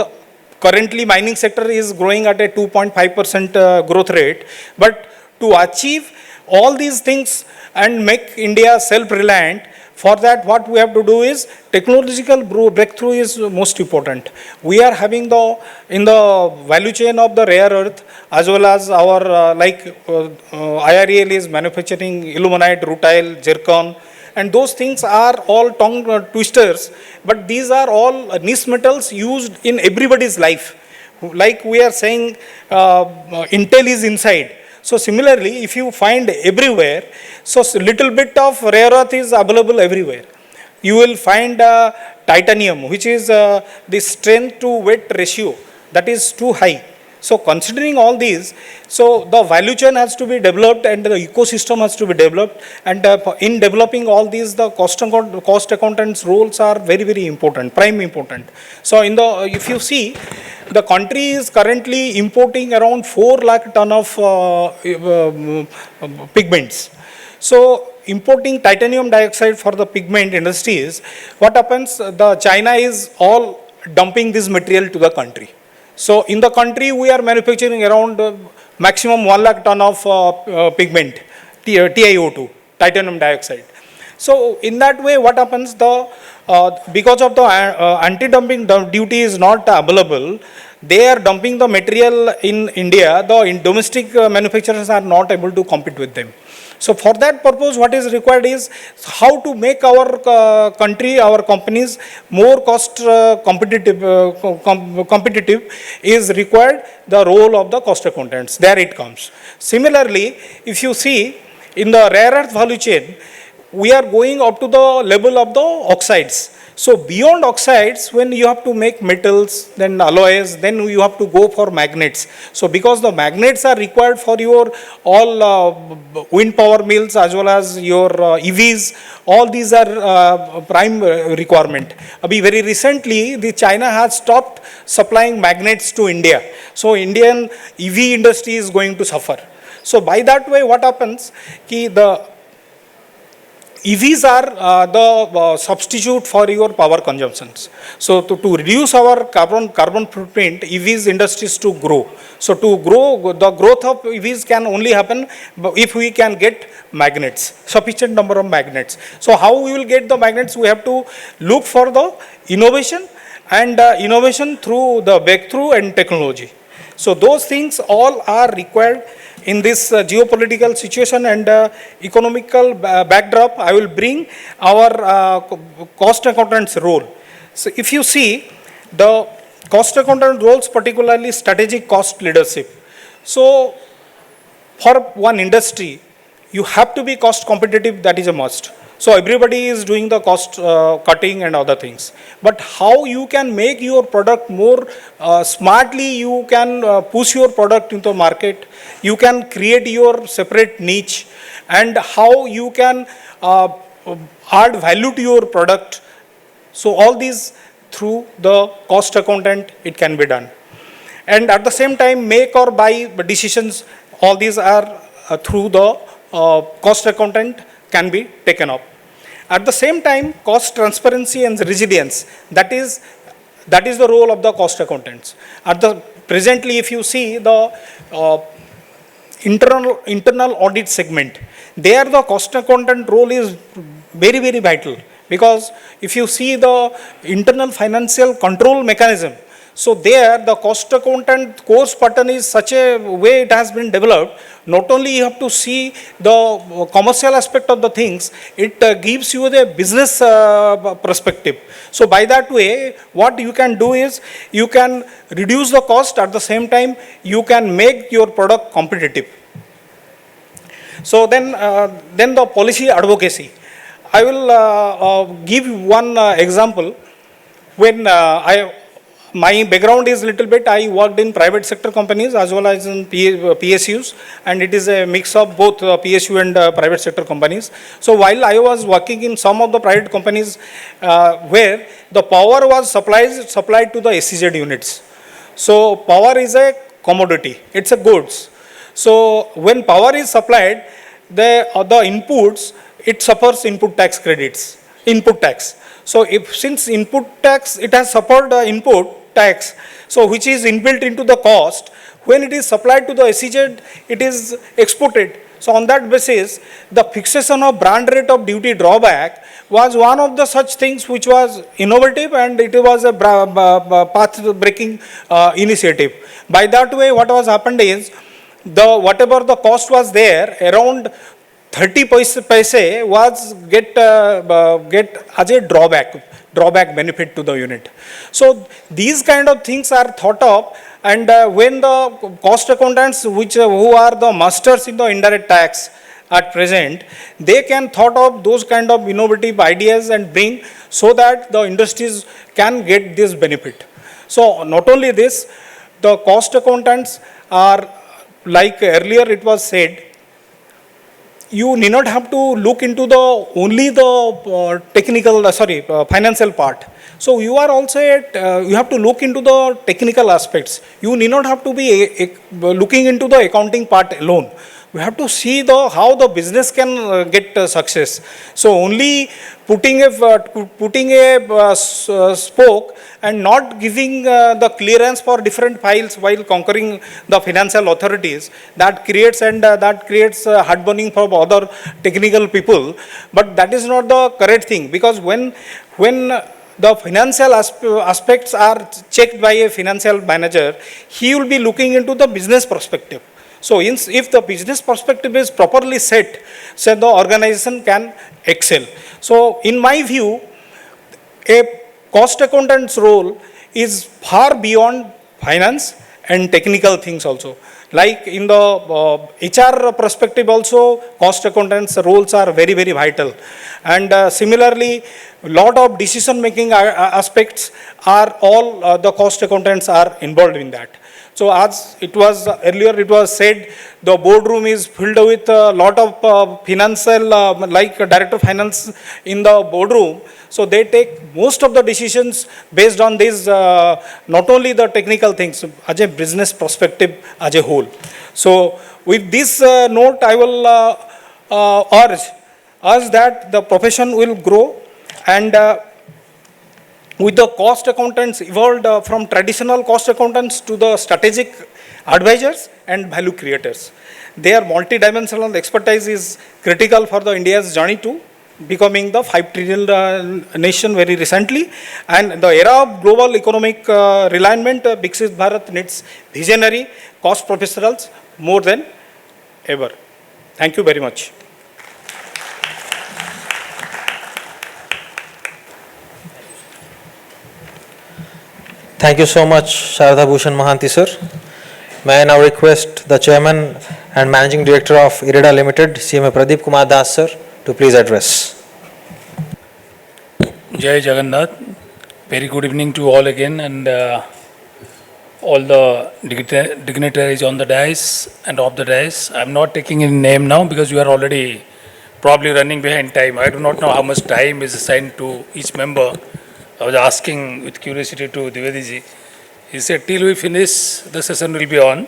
currently mining sector is growing at a 2.5% growth rate, but to achieve all these things and make India self-reliant, for that what we have to do is, technological breakthrough is most important. We are having in the value chain of the rare earth, as well as our IREL is manufacturing illuminate, rutile, zircon, and those things are all tongue twisters, but these are all niche metals used in everybody's life. Like we are saying, Intel is inside. So similarly, if you find everywhere, so little bit of rare earth is available everywhere. You will find titanium, which is the strength to weight ratio, that is too high. So considering all these, so the value chain has to be developed and the ecosystem has to be developed, and in developing all these, the cost accountants roles are very, very important, prime important. So if you see, the country is currently importing around 4 lakh ton of pigments. So importing titanium dioxide for the pigment industries, what happens, the China is all dumping this material to the country. So in the country, we are manufacturing around maximum 1 lakh ton of pigment, TiO2, titanium dioxide. So in that way, what happens, because of the anti-dumping duty is not available, they are dumping the material in India. The domestic manufacturers are not able to compete with them. So for that purpose, what is required is how to make our country, our companies more cost competitive is required, the role of the cost accountants. There it comes. Similarly, if you see in the rare earth value chain, we are going up to the level of the oxides. So beyond oxides, when you have to make metals, then alloys, then you have to go for magnets. So because the magnets are required for your all wind power mills as well as your EVs, all these are prime requirement. Very recently, the China has stopped supplying magnets to India. So Indian EV industry is going to suffer. So by that way, what happens, the EVs are the substitute for your power consumptions. So to reduce our carbon footprint, EVs industries to grow. So to grow, the growth of EVs can only happen if we can get magnets, sufficient number of magnets. So how we will get the magnets? We have to look for the innovation, and innovation through the breakthrough and technology. So those things all are required in this geopolitical situation and economical backdrop, I will bring our cost accountant's role. So if you see the cost accountant roles, particularly strategic cost leadership. So for one industry, you have to be cost competitive, that is a must. So everybody is doing the cost cutting and other things. But how you can make your product more smartly, you can push your product into the market, you can create your separate niche, and how you can add value to your product. So all these through the cost accountant, it can be done. And at the same time, make or buy decisions, all these are through the cost accountant can be taken up. At the same time, cost transparency and resilience, that is the role of the cost accountants. Presently, if you see the internal audit segment, there the cost accountant role is very, very vital, because if you see the internal financial control mechanism, so there the cost accountant course pattern is such a way it has been developed. Not only you have to see the commercial aspect of the things, it gives you the business perspective. So by that way, what you can do is you can reduce the cost, at the same time you can make your product competitive. So then the policy advocacy. I will give one example. When my background is little bit, I worked in private sector companies as well as in PSUs, and it is a mix of both PSU and private sector companies. So while I was working in some of the private companies where the power was supplied to the SEZ units. So power is a commodity, it's a goods. So when power is supplied, the inputs, it suffers input tax credits, input tax. So since input tax, it has suffered input tax, so which is inbuilt into the cost, when it is supplied to the SEZ, it is exported. So on that basis, the fixation of brand rate of duty drawback was one of the such things which was innovative, and it was a path-breaking initiative. By that way, what was happened is, whatever the cost was there, around 30 paise was get as a drawback benefit to the unit. So these kind of things are thought of, and when the cost accountants, who are the masters in the indirect tax at present, they can thought of those kind of innovative ideas and bring, so that the industries can get this benefit. So not only this, the cost accountants are, like earlier it was said, you need not have to look into only the financial part. So you are also you have to look into the technical aspects. You need not have to be looking into the accounting part alone. We have to see how the business can get success. So only putting a spoke and not giving the clearance for different files while conquering the financial authorities, that creates heartburning for other technical people. But that is not the correct thing, because when the financial aspects are checked by a financial manager, he will be looking into the business perspective. So if the business perspective is properly set, the organization can excel. So in my view, a cost accountant's role is far beyond finance and technical things also. Like in the HR perspective also, cost accountants' roles are very, very vital. And similarly, lot of decision-making aspects are all the cost accountants are involved in that. So as it was earlier, it was said, the boardroom is filled with a lot of financial, like director of finance in the boardroom. So they take most of the decisions based on these, not only the technical things, as a business perspective as a whole. So with this note, I will urge that the profession will grow, and with the cost accountants evolved from traditional cost accountants to the strategic advisors and value creators. Their multidimensional expertise is critical for the India's journey to becoming the 5 trillion nation very recently. And the era of global economic realignment, Viksit Bharat needs visionary cost professionals more than ever. Thank you very much. Thank you so much, Sharada Bhushan Mahanti sir. May I now request the Chairman and Managing Director of IREDA Limited, CMA Pradeep Kumar Das sir, to please address. Jai Jagannath. Very good evening to all again, and all the dignitaries on the dais and off the dais. I'm not taking any name now because we are already probably running behind time. I do not know how much time is assigned to each member. I was asking with curiosity to Dwivediji. He said, till we finish, the session will be on.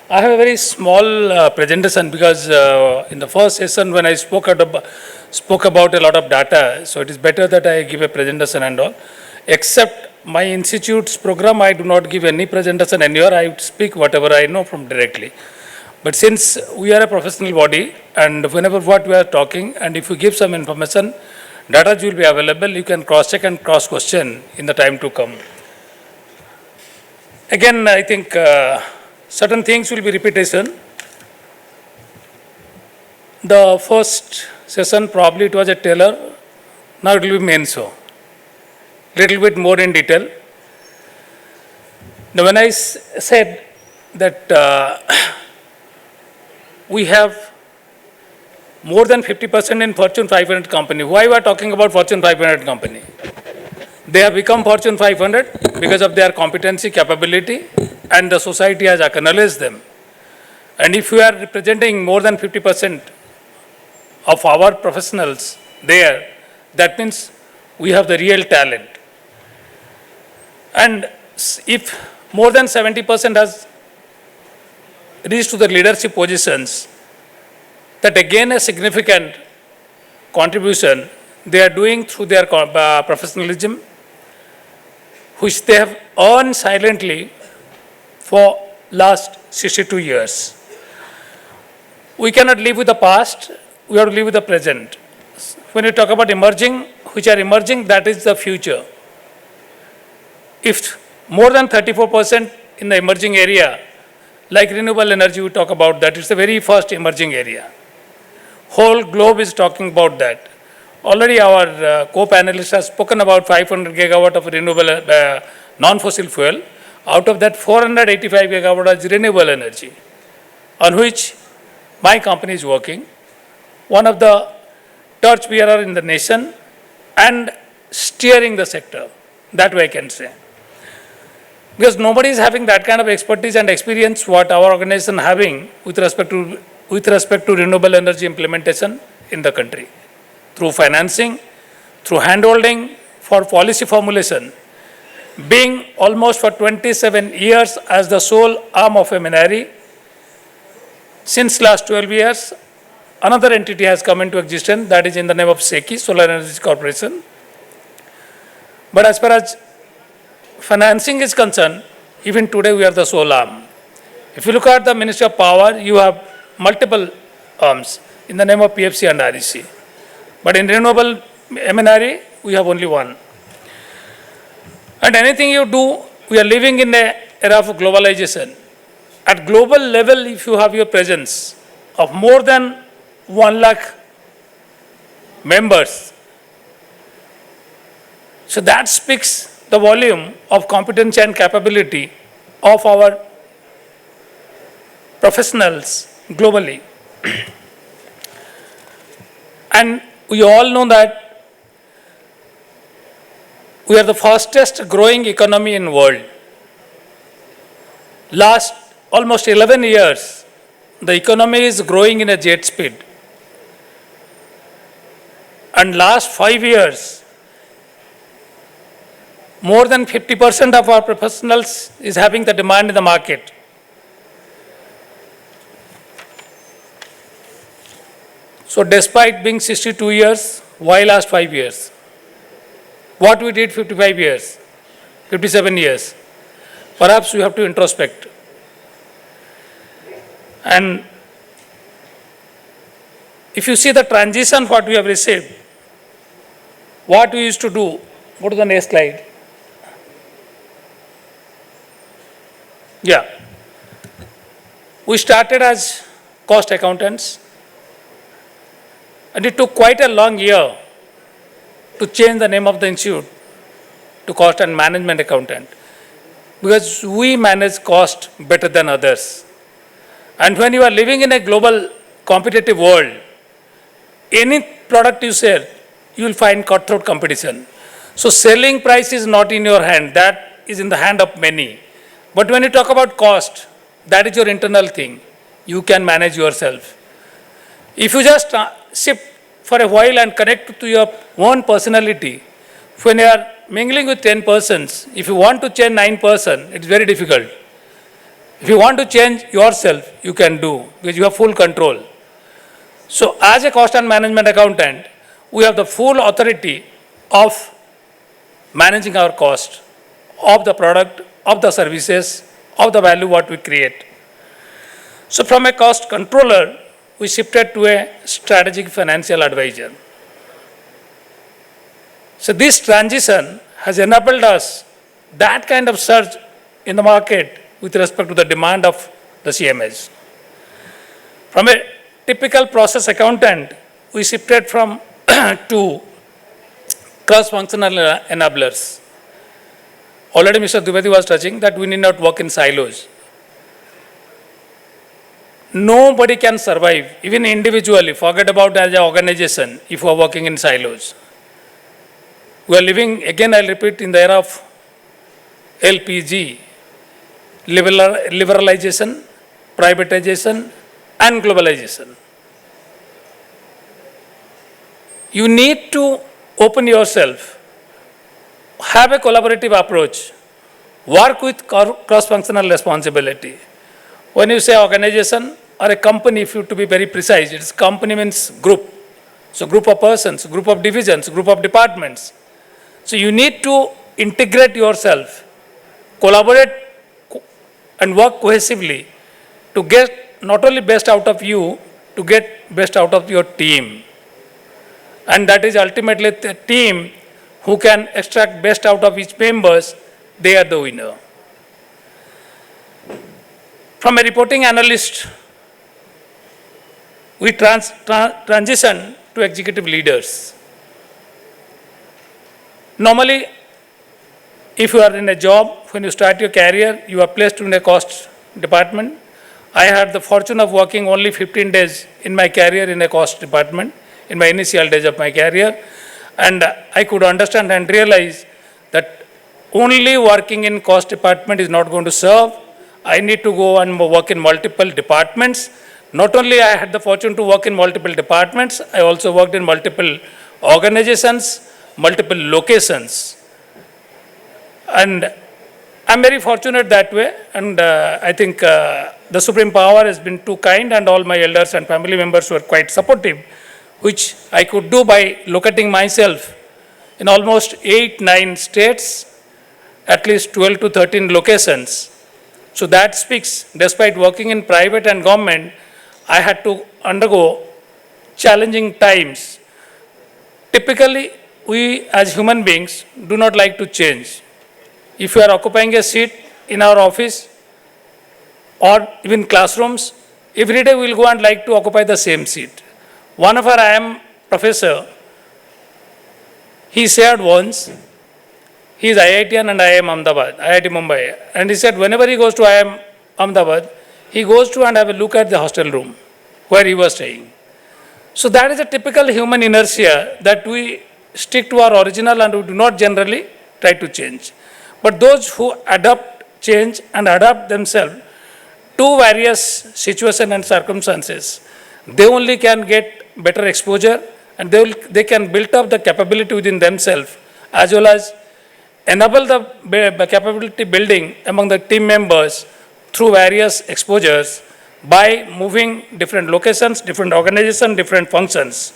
I have a very small presentation because in the first session when I spoke about a lot of data, so it is better that I give a presentation and all. Except my institute's program, I do not give any presentation anywhere. I speak whatever I know from directly. But since we are a professional body, and whenever what we are talking, and if you give some information, data will be available. You can cross-check and cross-question in the time to come. Again, I think certain things will be repetition. The first session probably it was a teller. Now it will be main show. Little bit more in detail. Now when I said that we have more than 50% in Fortune 500 company. Why we are talking about Fortune 500 company? They have become Fortune 500 because of their competency, capability, and the society has acknowledged them. And if we are representing more than 50% of our professionals there, that means we have the real talent. And if more than 70% has reached to the leadership positions, that again a significant contribution they are doing through their professionalism, which they have earned silently for last 62 years. We cannot live with the past, we have to live with the present. When you talk about emerging, which are emerging, that is the future. If more than 34% in the emerging area, like renewable energy we talk about that, it's the very first emerging area. Whole globe is talking about that. Already our co-panelists have spoken about 500 gigawatt of renewable non-fossil fuel. Out of that 485 gigawatt is renewable energy, on which my company is working. One of the torch bearer in the nation and steering the sector, that way I can say. Because nobody is having that kind of expertise and experience what our organization having with respect to renewable energy implementation in the country. Through financing, through handholding, for policy formulation. Being almost for 27 years as the sole arm of a Plenary, since last 12 years, another entity has come into existence, that is in the name of SECI, Solar Energy Corporation. But as far as financing is concerned, even today we are the sole arm. If you look at the Ministry of Power, you have multiple arms in the name of PFC and REC. But in renewable MNRE, we have only one. And anything you do, we are living in the era of globalization. At global level, if you have your presence of more than 1 lakh members, so that speaks the volume of competence and capability of our professionals globally. And we all know that we are the fastest growing economy in the world. Last almost 11 years, the economy is growing in a jet speed. And last 5 years, more than 50% of our professionals is having the demand in the market. So despite being 62 years, why last 5 years? What we did 55 years, 57 years? Perhaps we have to introspect. And if you see the transition what we have received, what we used to do, go to the next slide. Yeah. We started as cost accountants. And it took quite a long year to change the name of the institute to cost and management accountant, because we manage cost better than others. And when you are living in a global competitive world, any product you sell, you will find cutthroat competition. So selling price is not in your hand, that is in the hand of many. But when you talk about cost, that is your internal thing. You can manage yourself. If you just shift for a while and connect to your own personality, when you are mingling with 10 persons, if you want to change 9%, it's very difficult. If you want to change yourself, you can do, because you have full control. So as a cost and management accountant, we have the full authority of managing our cost of the product, of the services, of the value what we create. So from a cost controller, we shifted to a strategic financial advisor. So this transition has enabled us that kind of surge in the market with respect to the demand of the CMS. From a typical process accountant, we shifted from to cross-functional enablers. Already Mr. Dwivedi was touching that we need not work in silos. Nobody can survive, even individually, forget about as an organization, if we are working in silos. We are living, again I'll repeat, in the era of LPG, liberalization, privatization, and globalization. You need to open yourself, have a collaborative approach, work with cross-functional responsibility. When you say organization or a company, if you to be very precise, it's company means group. So group of persons, group of divisions, group of departments. So you need to integrate yourself, collaborate and work cohesively to get not only best out of you, to get best out of your team. And that is ultimately the team who can extract best out of each members, they are the winner. From a reporting analyst, we transition to executive leaders. Normally, if you are in a job, when you start your career, you are placed in a cost department. I had the fortune of working only 15 days in my career in a cost department, in my initial days of my career. And I could understand and realize that only working in cost department is not going to serve. I need to go and work in multiple departments. Not only I had the fortune to work in multiple departments, I also worked in multiple organizations, multiple locations. And I'm very fortunate that way. And I think the Supreme Power has been too kind, and all my elders and family members were quite supportive, which I could do by locating myself in almost 8-9 states, at least 12 to 13 locations. So that speaks, despite working in private and government, I had to undergo challenging times. Typically, we as human beings do not like to change. If you are occupying a seat in our office or even classrooms, every day we will go and like to occupy the same seat. One of our IIM professor, he said once, he is IITian and IIM Ahmedabad, IIT Mumbai, and he said whenever he goes to IIM Ahmedabad, he goes to and have a look at the hostel room where he was staying. So that is a typical human inertia that we stick to our original and we do not generally try to change. But those who adapt, change and adapt themselves to various situations and circumstances, they only can get better exposure, and they can build up the capability within themselves, as well as enable the capability building among the team members through various exposures by moving different locations, different organizations, different functions.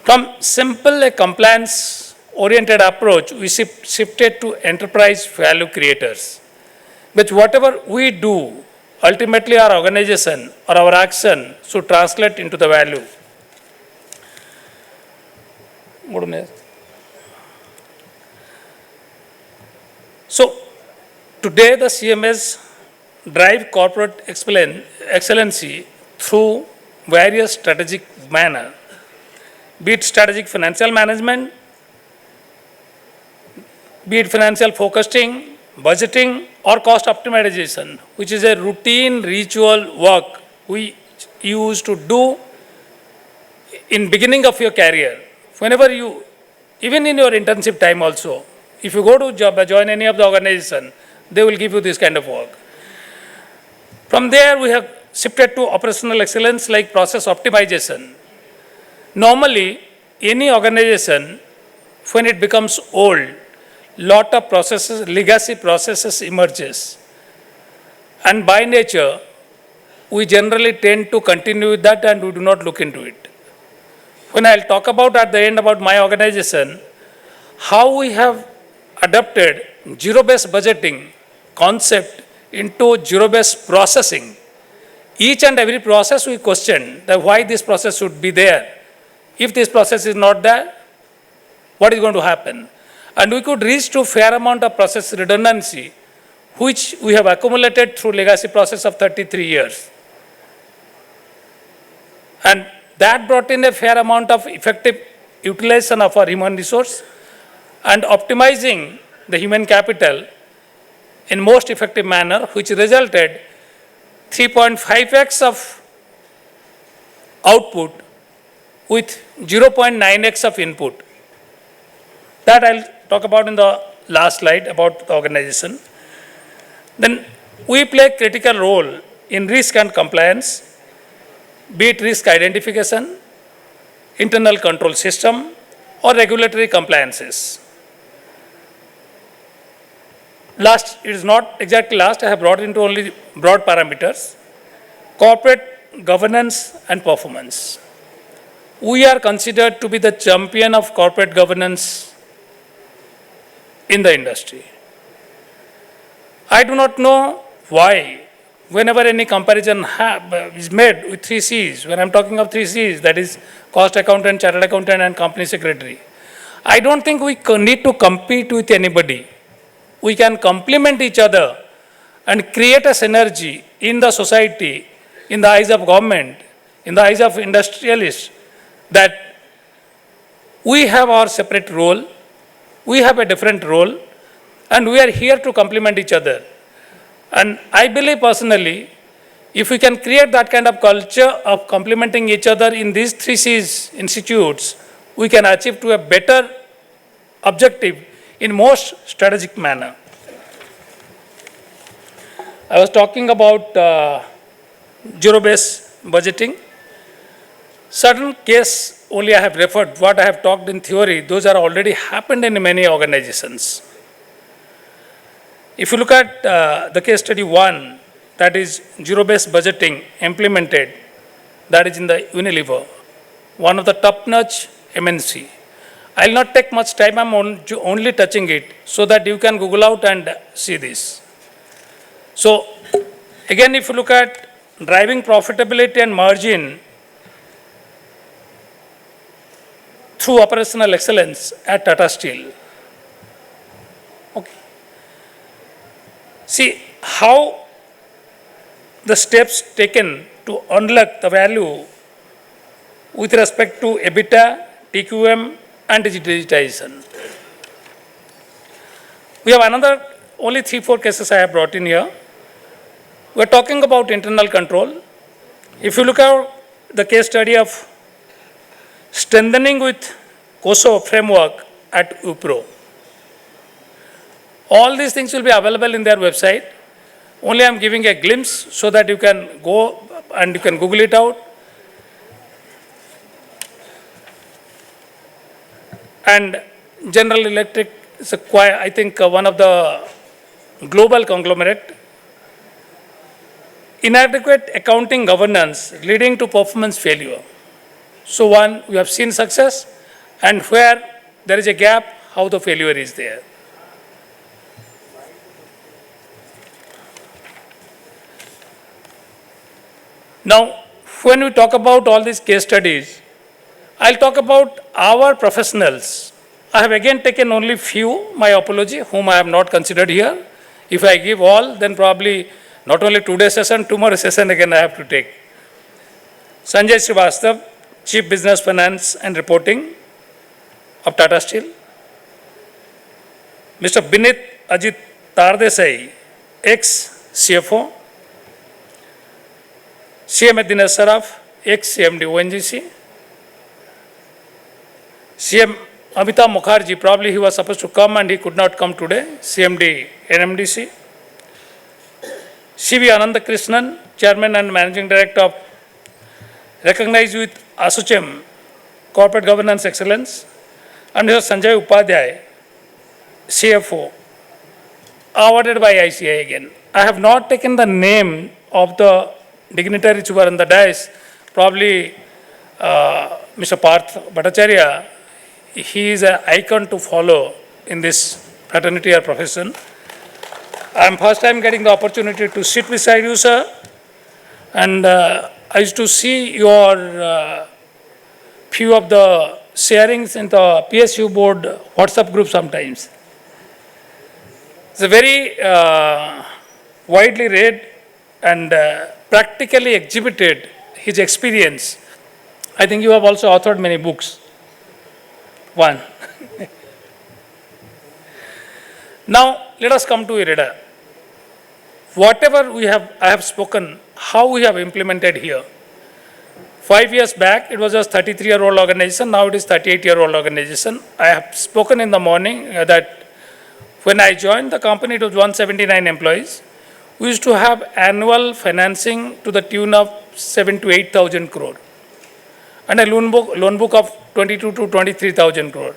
From simple compliance-oriented approach, we shifted to enterprise value creators. But whatever we do, ultimately our organization or our action should translate into the value. So today the CMS drive corporate excellency through various strategic manner, be it strategic financial management, be it financial forecasting, budgeting, or cost optimization, which is a routine ritual work we used to do in beginning of your career. Whenever you, even in your internship time also, if you go to join any of the organization, they will give you this kind of work. From there, we have shifted to operational excellence like process optimization. Normally, any organization, when it becomes old, lot of processes, legacy processes emerges. And by nature, we generally tend to continue with that and we do not look into it. When I'll talk about at the end about my organization, how we have adopted zero-based budgeting concept into zero-based processing. Each and every process we question that why this process should be there. If this process is not there, what is going to happen? And we could reach to fair amount of process redundancy, which we have accumulated through legacy process of 33 years. And that brought in a fair amount of effective utilization of our human resource and optimizing the human capital in most effective manner, which resulted 3.5x of output with 0.9x of input. That I'll talk about in the last slide about the organization. Then we play a critical role in risk and compliance, be it risk identification, internal control system, or regulatory compliances. Last, it is not exactly last, I have brought into only broad parameters, corporate governance and performance. We are considered to be the champion of corporate governance in the industry. I do not know why, whenever any comparison is made with 3 C's, when I'm talking of 3 C's, that is cost accountant, chartered accountant, and company secretary, I don't think we need to compete with anybody. We can complement each other and create a synergy in the society, in the eyes of government, in the eyes of industrialists, that we have our separate role, we have a different role, and we are here to complement each other. And I believe personally, if we can create that kind of culture of complementing each other in these 3 C's institutes, we can achieve to a better objective in most strategic manner. I was talking about zero-based budgeting. Certain case only I have referred, what I have talked in theory, those are already happened in many organizations. If you look at the case study 1, that is zero-based budgeting implemented, that is in the Unilever, one of the top-notch MNC. I will not take much time, I am only touching it so that you can Google out and see this. So, again, if you look at driving profitability and margin through operational excellence at Tata Steel. Okay. See how the steps taken to unlock the value with respect to EBITDA, TQM, and digitization. We have another, only 3-4 cases I have brought in here. We are talking about internal control. If you look at the case study of strengthening with COSO framework at Wipro, all these things will be available in their website. Only I am giving a glimpse so that you can go and you can Google it out. And General Electric is I think one of the global conglomerate. Inadequate accounting governance leading to performance failure. So one, we have seen success, and where there is a gap, how the failure is there. Now, when we talk about all these case studies, I'll talk about our professionals. I have again taken only few, my apology, whom I have not considered here. If I give all, then probably not only today's session, tomorrow's session again I have to take. Sanjay Srivastav, Chief Business Finance and Reporting of Tata Steel. Mr. Binit Ajit Tardesai, ex-CFO. CM Dinesh Saraf, ex-CMD ONGC. CM Amitabh Mukherjee, probably he was supposed to come and he could not come today, CMD NMDC. CV Anandakrishnan, Chairman and Managing Director of recognized with ASSOCHAM, Corporate Governance Excellence, and Mr. Sanjay Upadhyay, CFO, awarded by ICI again. I have not taken the name of the dignitaries who were on the dais, probably Mr. Parth Bhattacharya, he is an icon to follow in this fraternity or profession. I am first time getting the opportunity to sit beside you, sir, and I used to see your few of the sharings in the PSU board WhatsApp group sometimes. It's a very widely read and practically exhibited his experience. I think you have also authored many books. One. Now, let us come to IREDA. Whatever I have spoken, how we have implemented here. 5 years back, it was just 33-year-old organization. Now it is 38-year-old organization. I have spoken in the morning that when I joined the company, it was 179 employees. We used to have annual financing to the tune of 7,000 to 8,000 crore. And a loan book of 22 to 23,000 crore.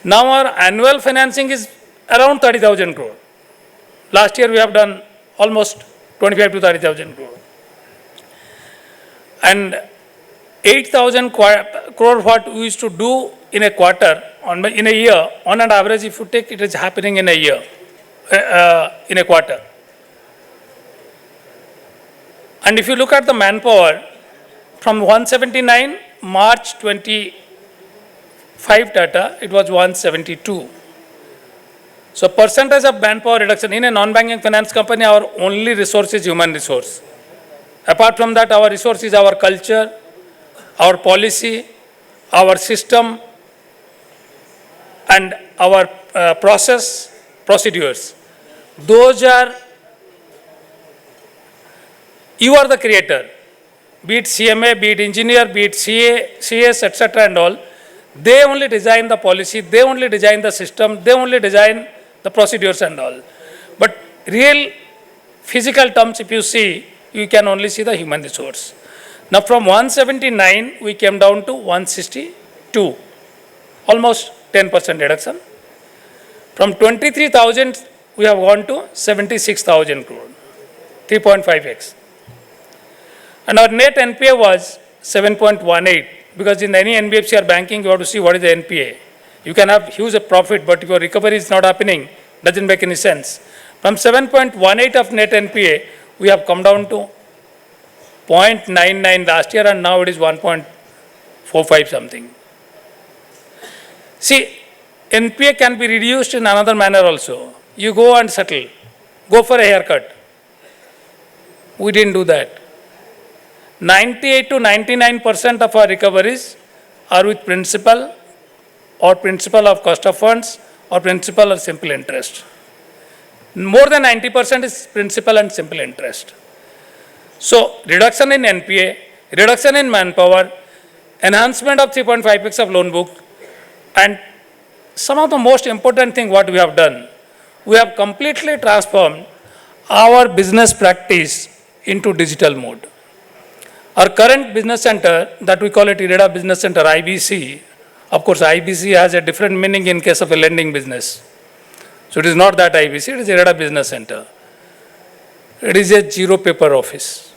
Now our annual financing is around 30,000 crore. Last year we have done almost 25 to 30,000 crore. And 8,000 crore what we used to do in a quarter, in a year, on an average if you take, it is happening in a year, in a quarter. And if you look at the manpower, from 179, March 25 data, it was 172. So percentage of manpower reduction in a non-banking finance company, our only resource is human resource. Apart from that, our resource is our culture, our policy, our system, and our procedures. Those are, you are the creator. Be it CMA, be it engineer, be it CA, CS, etc. and all, they only design the policy, they only design the system, they only design the procedures and all. But real physical terms, if you see, you can only see the human resource. Now from 179, we came down to 162, almost 10% reduction. From 23,000, we have gone to 76,000 crore, 3.5x. And our net NPA was 7.18, because in any NBFC or banking, you have to see what is the NPA. You can have huge profit, but if your recovery is not happening, doesn't make any sense. From 7.18 of net NPA, we have come down to 0.99 last year, and now it is 1.45 something. See, NPA can be reduced in another manner also. You go and settle, go for a haircut. We didn't do that. 98 to 99% of our recoveries are with principal or principal of cost of funds or principal or simple interest. More than 90% is principal and simple interest. So reduction in NPA, reduction in manpower, enhancement of 3.5x of loan book, and some of the most important thing what we have done, we have completely transformed our business practice into digital mode. Our current business center, that we call it IREDA Business Center, IBC, of course IBC has a different meaning in case of a lending business. So it is not that IBC, it is IREDA Business Center. It is a zero paper office.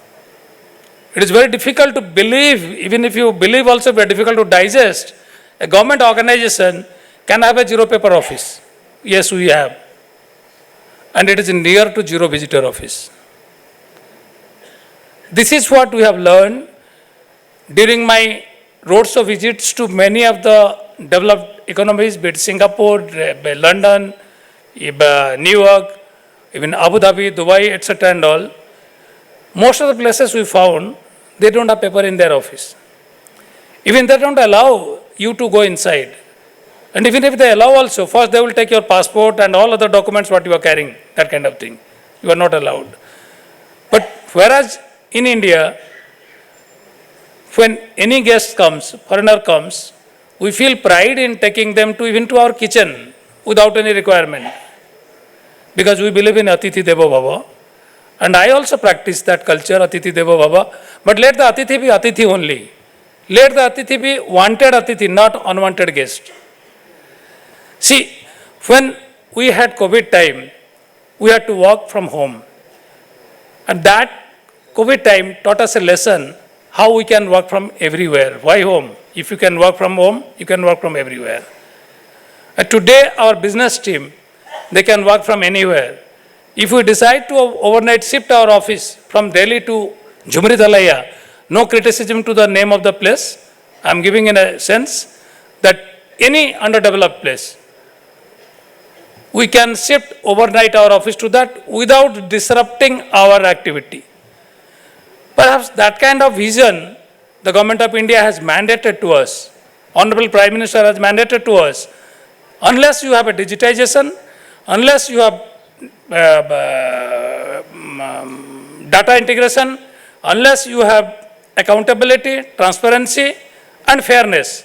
It is very difficult to believe, even if you believe also very difficult to digest. A government organization can have a zero paper office. Yes, we have. And it is near to zero visitor office. This is what we have learned during my roadshow visits to many of the developed economies, be it Singapore, London, New York, even Abu Dhabi, Dubai, etc. and all. Most of the places we found, they don't have paper in their office. Even they don't allow you to go inside. And even if they allow also, first they will take your passport and all other documents what you are carrying, that kind of thing. You are not allowed. But whereas in India, when any guest comes, foreigner comes, we feel pride in taking them to even to our kitchen without any requirement. Because we believe in Atithi Devo Bhava. And I also practice that culture, Atithi Devo Bhava. But let the Atithi be Atithi only. Let the Atithi be wanted Atithi, not unwanted guest. See, when we had COVID time, we had to work from home. And that COVID time taught us a lesson how we can work from everywhere. Why home? If you can work from home, you can work from everywhere. And today, our business team, they can work from anywhere. If we decide to overnight shift our office from Delhi to Jhumri Dalaya, no criticism to the name of the place, I am giving in a sense that any underdeveloped place, we can shift overnight our office to that without disrupting our activity. Perhaps that kind of vision the Government of India has mandated to us. Honorable Prime Minister has mandated to us. Unless you have a digitization, unless you have data integration, unless you have accountability, transparency and fairness,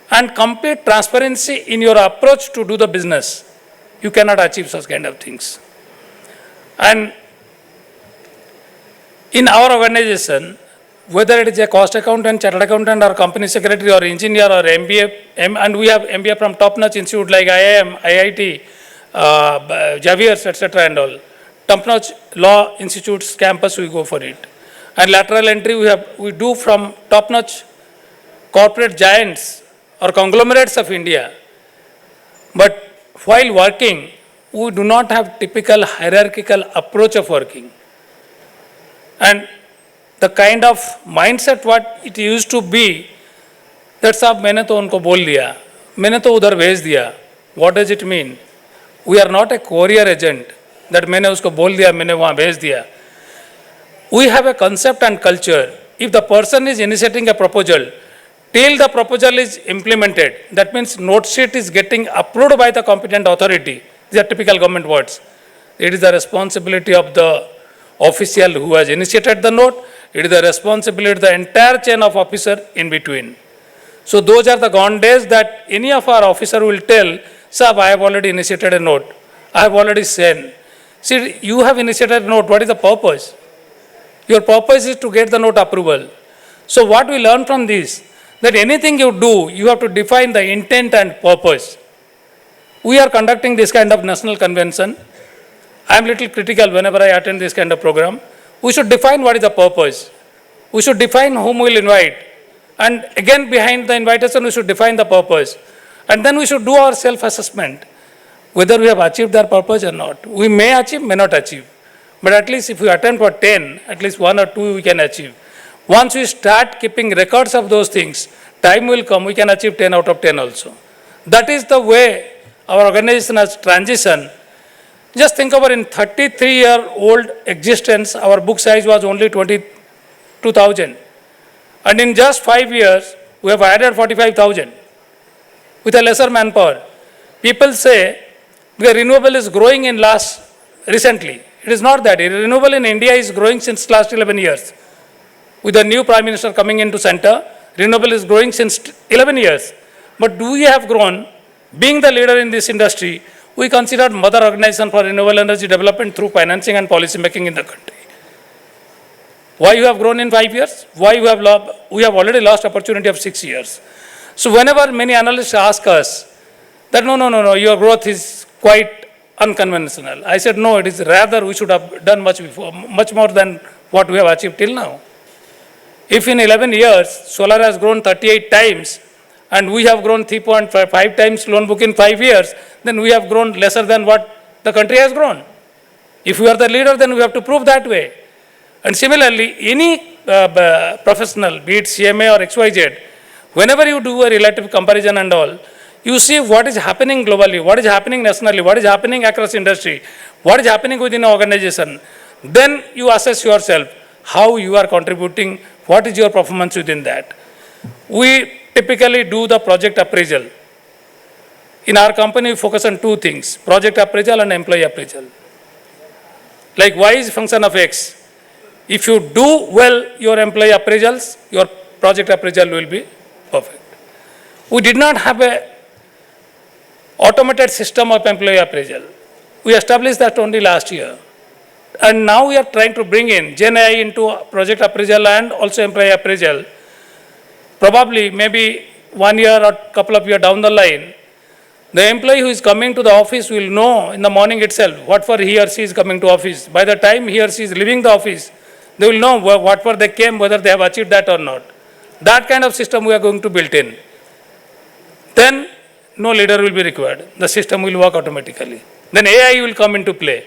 and complete transparency in your approach to do the business, you cannot achieve such kind of things. And in our organization, whether it is a cost accountant, chartered accountant, or company secretary, or engineer, or MBA, and we have MBA from top-notch institute like IIM, IIT, Javier's, etc. and all. Top-notch law institutes, campus, we go for it. And lateral entry we do from top-notch corporate giants or conglomerates of India. But while working, we do not have typical hierarchical approach of working. And the kind of mindset what it used to be, that साहब मैंने तो उनको बोल दिया, मैंने तो उधर भेज दिया. What does it mean? We are not a courier agent that मैंने उसको बोल दिया, मैंने वहाँ भेज दिया. We have a concept and culture. If the person is initiating a proposal, till the proposal is implemented, that means note sheet is getting approved by the competent authority. These are typical government words. It is the responsibility of the official who has initiated the note. It is the responsibility of the entire chain of officer in between. So those are the gone days that any of our officer will tell, Sir, I have already initiated a note. I have already sent. See, you have initiated a note. What is the purpose? Your purpose is to get the note approval. So what we learn from this, that anything you do, you have to define the intent and purpose. We are conducting this kind of national convention. I am little critical whenever I attend this kind of program. We should define what is the purpose. We should define whom we will invite. And again, behind the invitation, we should define the purpose. And then we should do our self-assessment, whether we have achieved our purpose or not. We may achieve, may not achieve. But at least if we attempt for 10, at least 1 or 2 we can achieve. Once we start keeping records of those things, time will come, we can achieve 10 out of 10 also. That is the way our organization has transitioned. Just think about in 33-year-old existence, our book size was only 22,000. And in just 5 years, we have added 45,000 with a lesser manpower. People say the renewable is growing in recently. It is not that. Renewable in India is growing since last 11 years. With the new Prime Minister coming into center, renewable is growing since 11 years. But do we have grown? Being the leader in this industry, we considered mother organization for renewable energy development through financing and policy making in the country. Why you have grown in 5 years? Why we have already lost opportunity of 6 years. So whenever many analysts ask us that no, your growth is quite unconventional. I said no, it is rather we should have done much more than what we have achieved till now. If in 11 years, solar has grown 38 times and we have grown 3.5 times loan book in 5 years, then we have grown lesser than what the country has grown. If we are the leader, then we have to prove that way. And similarly, any professional, be it CMA or XYZ, whenever you do a relative comparison and all, you see what is happening globally, what is happening nationally, what is happening across industry, what is happening within an organization. Then you assess yourself, how you are contributing, what is your performance within that. We typically do the project appraisal. In our company, we focus on two things, project appraisal and employee appraisal. Like Y is function of X. If you do well your employee appraisals, your project appraisal will be perfect. We did not have a automated system of employee appraisal. We established that only last year. And now we are trying to bring in Gen AI into project appraisal and also employee appraisal. Probably maybe 1 year or couple of years down the line, the employee who is coming to the office will know in the morning itself what for he or she is coming to office. By the time he or she is leaving the office, they will know what for they came, whether they have achieved that or not. That kind of system we are going to build in. Then no leader will be required. The system will work automatically. Then AI will come into play.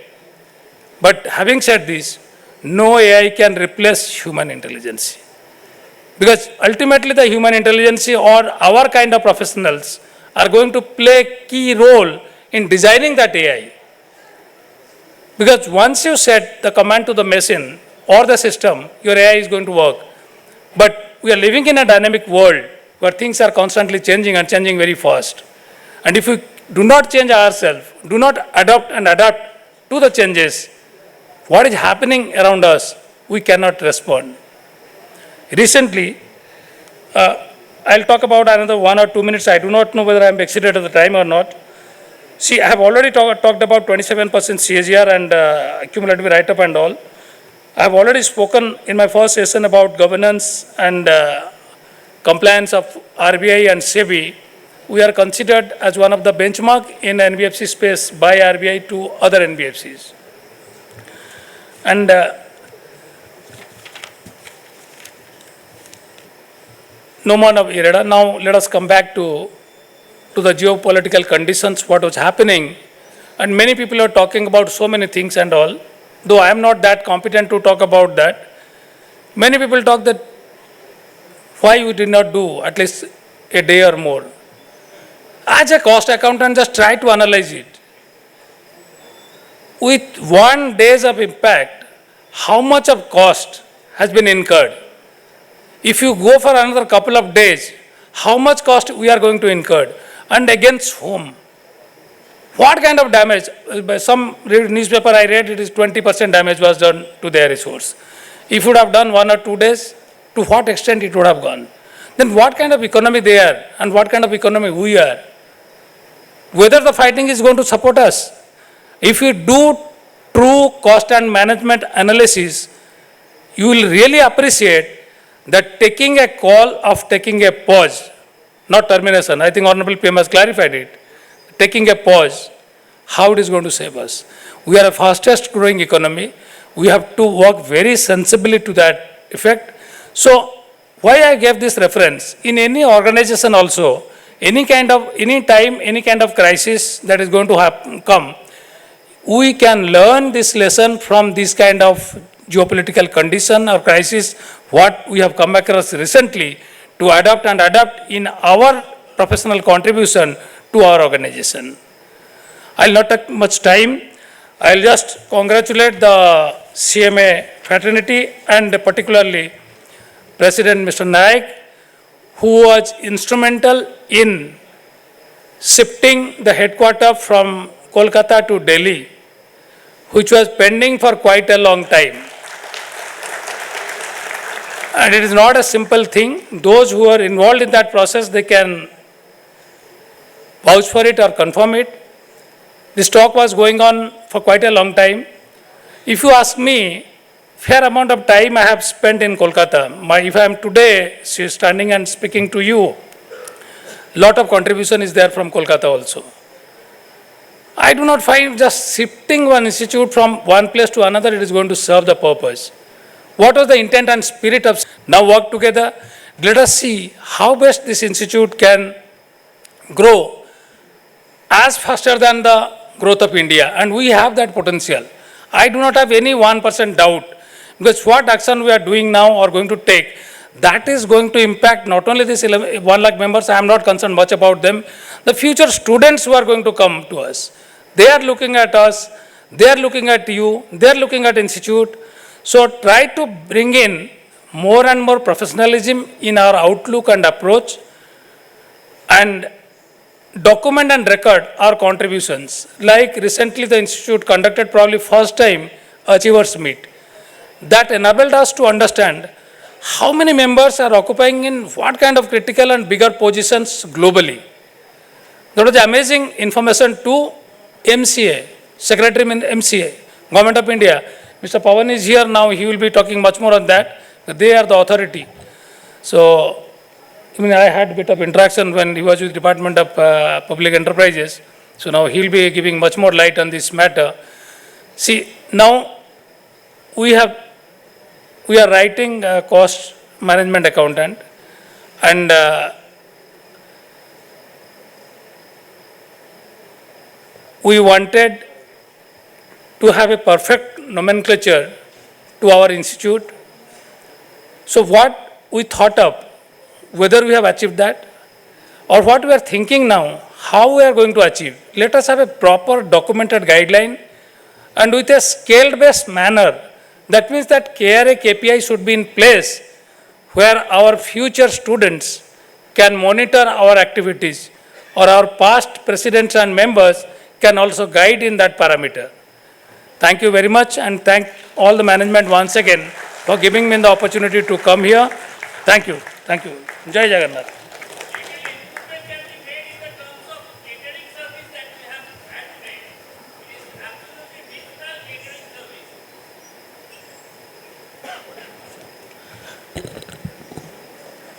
But having said this, no AI can replace human intelligence. Because ultimately the human intelligence or our kind of professionals are going to play a key role in designing that AI. Because once you set the command to the machine or the system, your AI is going to work. But we are living in a dynamic world where things are constantly changing and changing very fast. And if we do not change ourselves, do not adapt and adapt to the changes, what is happening around us, we cannot respond. Recently, I'll talk about another 1 or 2 minutes. I do not know whether I am exceeded the time or not. See, I have already talked about 27% CAGR and cumulative write-up and all. I have already spoken in my first session about governance and compliance of RBI and SEBI. We are considered as one of the benchmark in NBFC space by RBI to other NBFCs. And no more of IREDA. Now let us come back to the geopolitical conditions, what was happening. And many people are talking about so many things and all. Though I am not that competent to talk about that. Many people talk that why we did not do at least a day or more. As a cost accountant, just try to analyze it. With 1 day of impact, how much of cost has been incurred? If you go for another couple of days, how much cost we are going to incur? And against whom? What kind of damage? By some newspaper I read, it is 20% damage was done to their resource. If you would have done 1 or 2 days, to what extent it would have gone? Then what kind of economy they are and what kind of economy we are? Whether the fighting is going to support us. If you do true cost and management analysis, you will really appreciate that taking a call of taking a pause, not termination. I think Honorable PM has clarified it. Taking a pause, how it is going to save us. We are the fastest growing economy. We have to work very sensibly to that effect. So, why I gave this reference? In any organization also, any time, any kind of crisis that is going to come, we can learn this lesson from this kind of geopolitical condition or crisis, what we have come across recently, to adapt and adapt in our professional contribution to our organization. I'll not take much time. I'll just congratulate the CMA fraternity and particularly President Mr. Naik, who was instrumental in shifting the headquarters from Kolkata to Delhi, which was pending for quite a long time. And it is not a simple thing. Those who are involved in that process, they can vouch for it or confirm it. This talk was going on for quite a long time. If you ask me, fair amount of time I have spent in Kolkata. If I am today standing and speaking to you, lot of contribution is there from Kolkata also. I do not find just shifting one institute from one place to another, it is going to serve the purpose. What was the intent and spirit of now work together? Let us see how best this institute can grow as faster than the growth of India. And we have that potential. I do not have any 1% doubt, because what action we are doing now or going to take, that is going to impact not only this 1 lakh members, I am not concerned much about them, the future students who are going to come to us. They are looking at us, they are looking at you, they are looking at institute. So try to bring in more and more professionalism in our outlook and approach, and document and record our contributions. Like recently the institute conducted probably first time Achievers Meet. That enabled us to understand how many members are occupying in what kind of critical and bigger positions globally. That was amazing information to MCA, Secretary in MCA, Government of India. Mr. Pawan is here now, he will be talking much more on that. They are the authority. So, I mean, I had a bit of interaction when he was with Department of Public Enterprises. So now he'll be giving much more light on this matter. See, now we are writing a cost management accountant, and we wanted to have a perfect nomenclature to our institute. So what we thought of, whether we have achieved that or what we are thinking now, how we are going to achieve. Let us have a proper documented guideline and with a scale-based manner. That means that KRA KPI should be in place where our future students can monitor our activities, or our past presidents and members can also guide in that parameter. Thank you very much, and thank all the management once again for giving me the opportunity to come here. Thank you. Thank you. Jai Jagannath.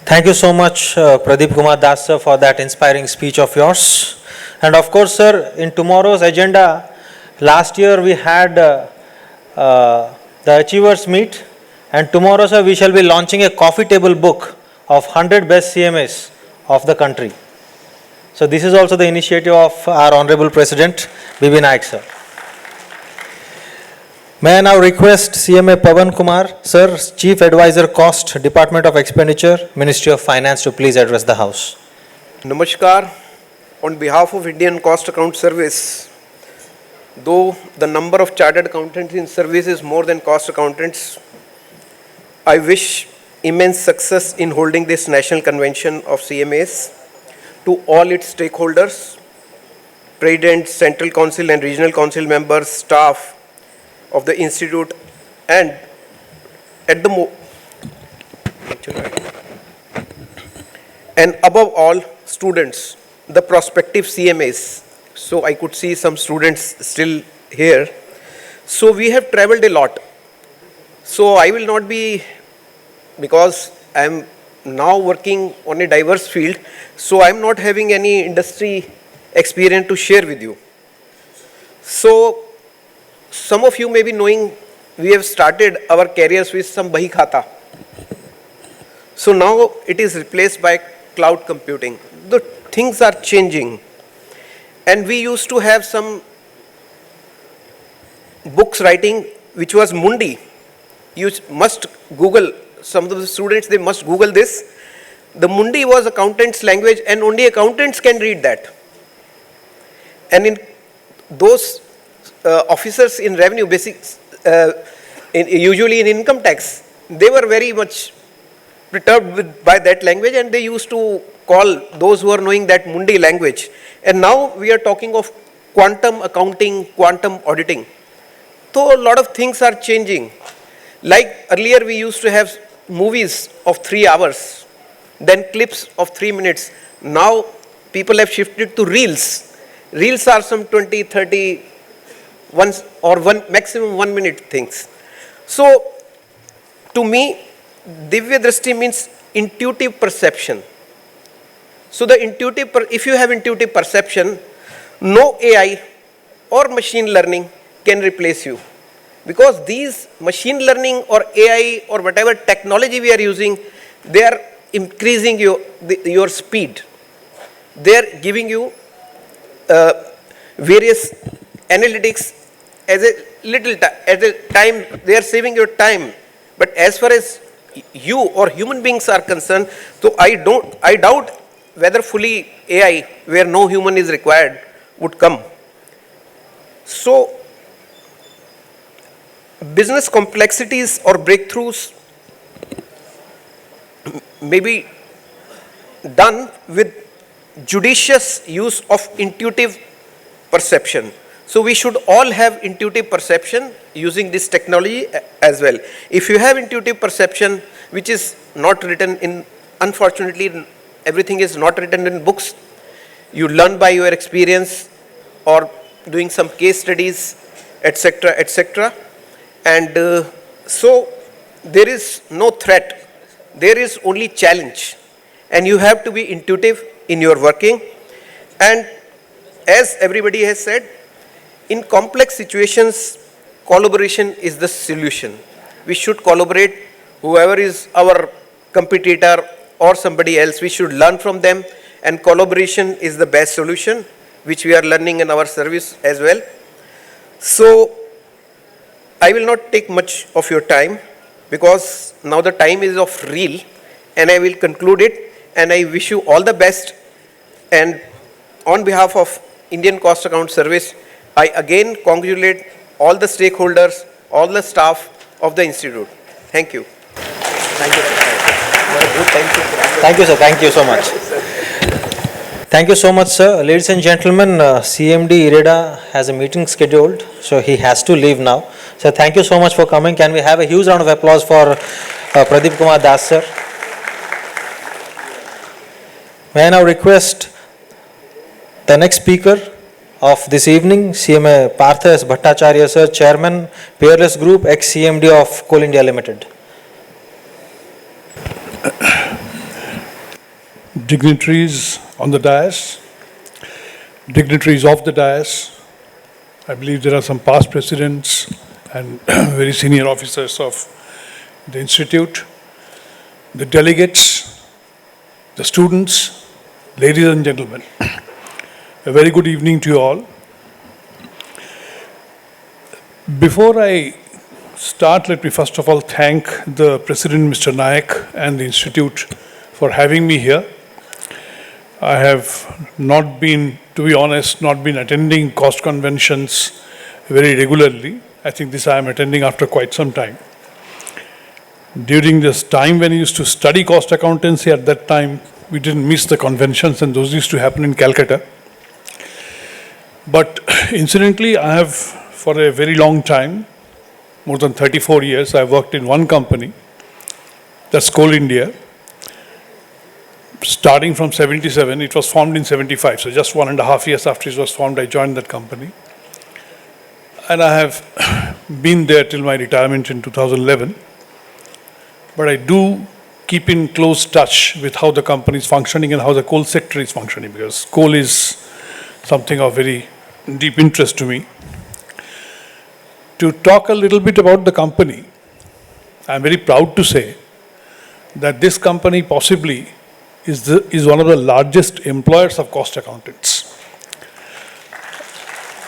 Thank you so much, Pradeep Kumar Das, sir, for that inspiring speech of yours. And of course, sir, in tomorrow's agenda, last year we had the Achievers Meet, and tomorrow, sir, we shall be launching a coffee table book of 100 best CMAs of the country. So this is also the initiative of our Honorable President, Bibi Naik, sir. May I now request CMA Pawan Kumar, sir, Chief Advisor Cost, Department of Expenditure, Ministry of Finance, to please address the House. Namaskar. On behalf of Indian Cost Account Service, though the number of chartered accountants in service is more than cost accountants, I wish immense success in holding this National Convention of CMAs to all its stakeholders, President, Central Council and Regional Council members, staff of the Institute, and and above all, students, the prospective CMAs. So I could see some students still here. So we have traveled a lot. So I will not be, because I am now working on a diverse field, so I am not having any industry experience to share with you. So some of you may be knowing we have started our careers with some Bahi Khata. So now it is replaced by cloud computing. The things are changing. And we used to have some books writing which was Mundi. You must Google, some of the students, they must Google this. The Mundi was accountant's language and only accountants can read that. And in those officers in revenue, usually in income tax, they were very much perturbed by that language, and they used to call those who are knowing that Mundi language. And now we are talking of quantum accounting, quantum auditing. So a lot of things are changing. Like earlier we used to have movies of 3 hours, then clips of 3 minutes. Now people have shifted to reels. Reels are some 20, 30, maximum 1 minute things. So to me, Divya Drishti means intuitive perception. So the if you have intuitive perception, no AI or machine learning can replace you. Because these machine learning or AI or whatever technology we are using, they are increasing your speed. They are giving you various analytics as a time, they are saving your time. But as far as you or human beings are concerned, so I doubt whether fully AI, where no human is required, would come. So business complexities or breakthroughs may be done with judicious use of intuitive perception. So we should all have intuitive perception using this technology as well. If you have intuitive perception, which is not written in, unfortunately, everything is not written in books. You learn by your experience or doing some case studies, etc., etc. And so there is no threat. There is only challenge. And you have to be intuitive in your working. And as everybody has said, in complex situations, collaboration is the solution. We should collaborate. Whoever is our competitor or somebody else, we should learn from them, and collaboration is the best solution, which we are learning in our service as well. So I will not take much of your time, because now the time is of real, and I will conclude it, and I wish you all the best. And on behalf of Indian Cost Account Service, I again congratulate all the stakeholders, all the staff of the institute. Thank you. Thank you, sir. Thank you so much. Thank you so much, sir. Ladies and gentlemen, CMD Ireda has a meeting scheduled, so he has to leave now. So thank you so much for coming. Can we have a huge round of applause for Pradeep Kumar Das, sir? May I now request the next speaker of this evening, CMA Partha S. Bhattacharya, sir, Chairman, Peerless Group, ex-CMD of Coal India Limited. Dignitaries on the dais, dignitaries of the dais. I believe there are some past presidents and very senior officers of the institute, the delegates, the students, ladies and gentlemen. A very good evening to you all. Before I start, let me first of all thank the President, Mr. Nayak, and the institute for having me here. I have not been, to be honest, not been attending cost conventions very regularly. I think this I am attending after quite some time. During this time when I used to study cost accountancy, at that time we didn't miss the conventions, and those used to happen in Calcutta. But incidentally, I have for a very long time, more than 34 years, I worked in one company, that's Coal India. Starting from 77, it was formed in 75, so just 1.5 years after it was formed, I joined that company. And I have been there till my retirement in 2011. But I do keep in close touch with how the company is functioning and how the coal sector is functioning, because coal is something of very deep interest to me. To talk a little bit about the company, I'm very proud to say that this company possibly is one of the largest employers of cost accountants.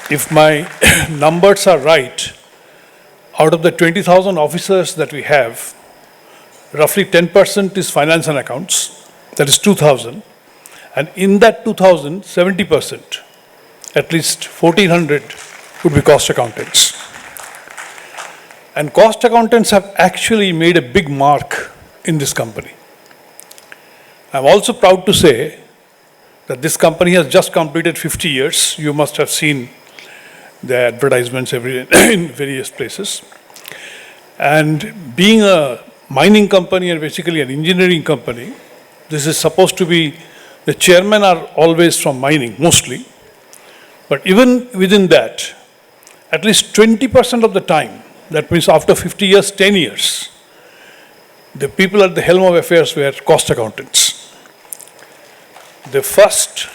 If my numbers are right, out of the 20,000 officers that we have, roughly 10% is finance and accounts, that is 2,000. And in that 2,000, 70%, at least 1,400 would be cost accountants. And cost accountants have actually made a big mark in this company. I'm also proud to say that this company has just completed 50 years. You must have seen the advertisements in various places. And being a mining company and basically an engineering company, this is supposed to be, the chairmen are always from mining, mostly. But even within that, at least 20% of the time, that means after 50 years, 10 years, the people at the helm of affairs were cost accountants. The first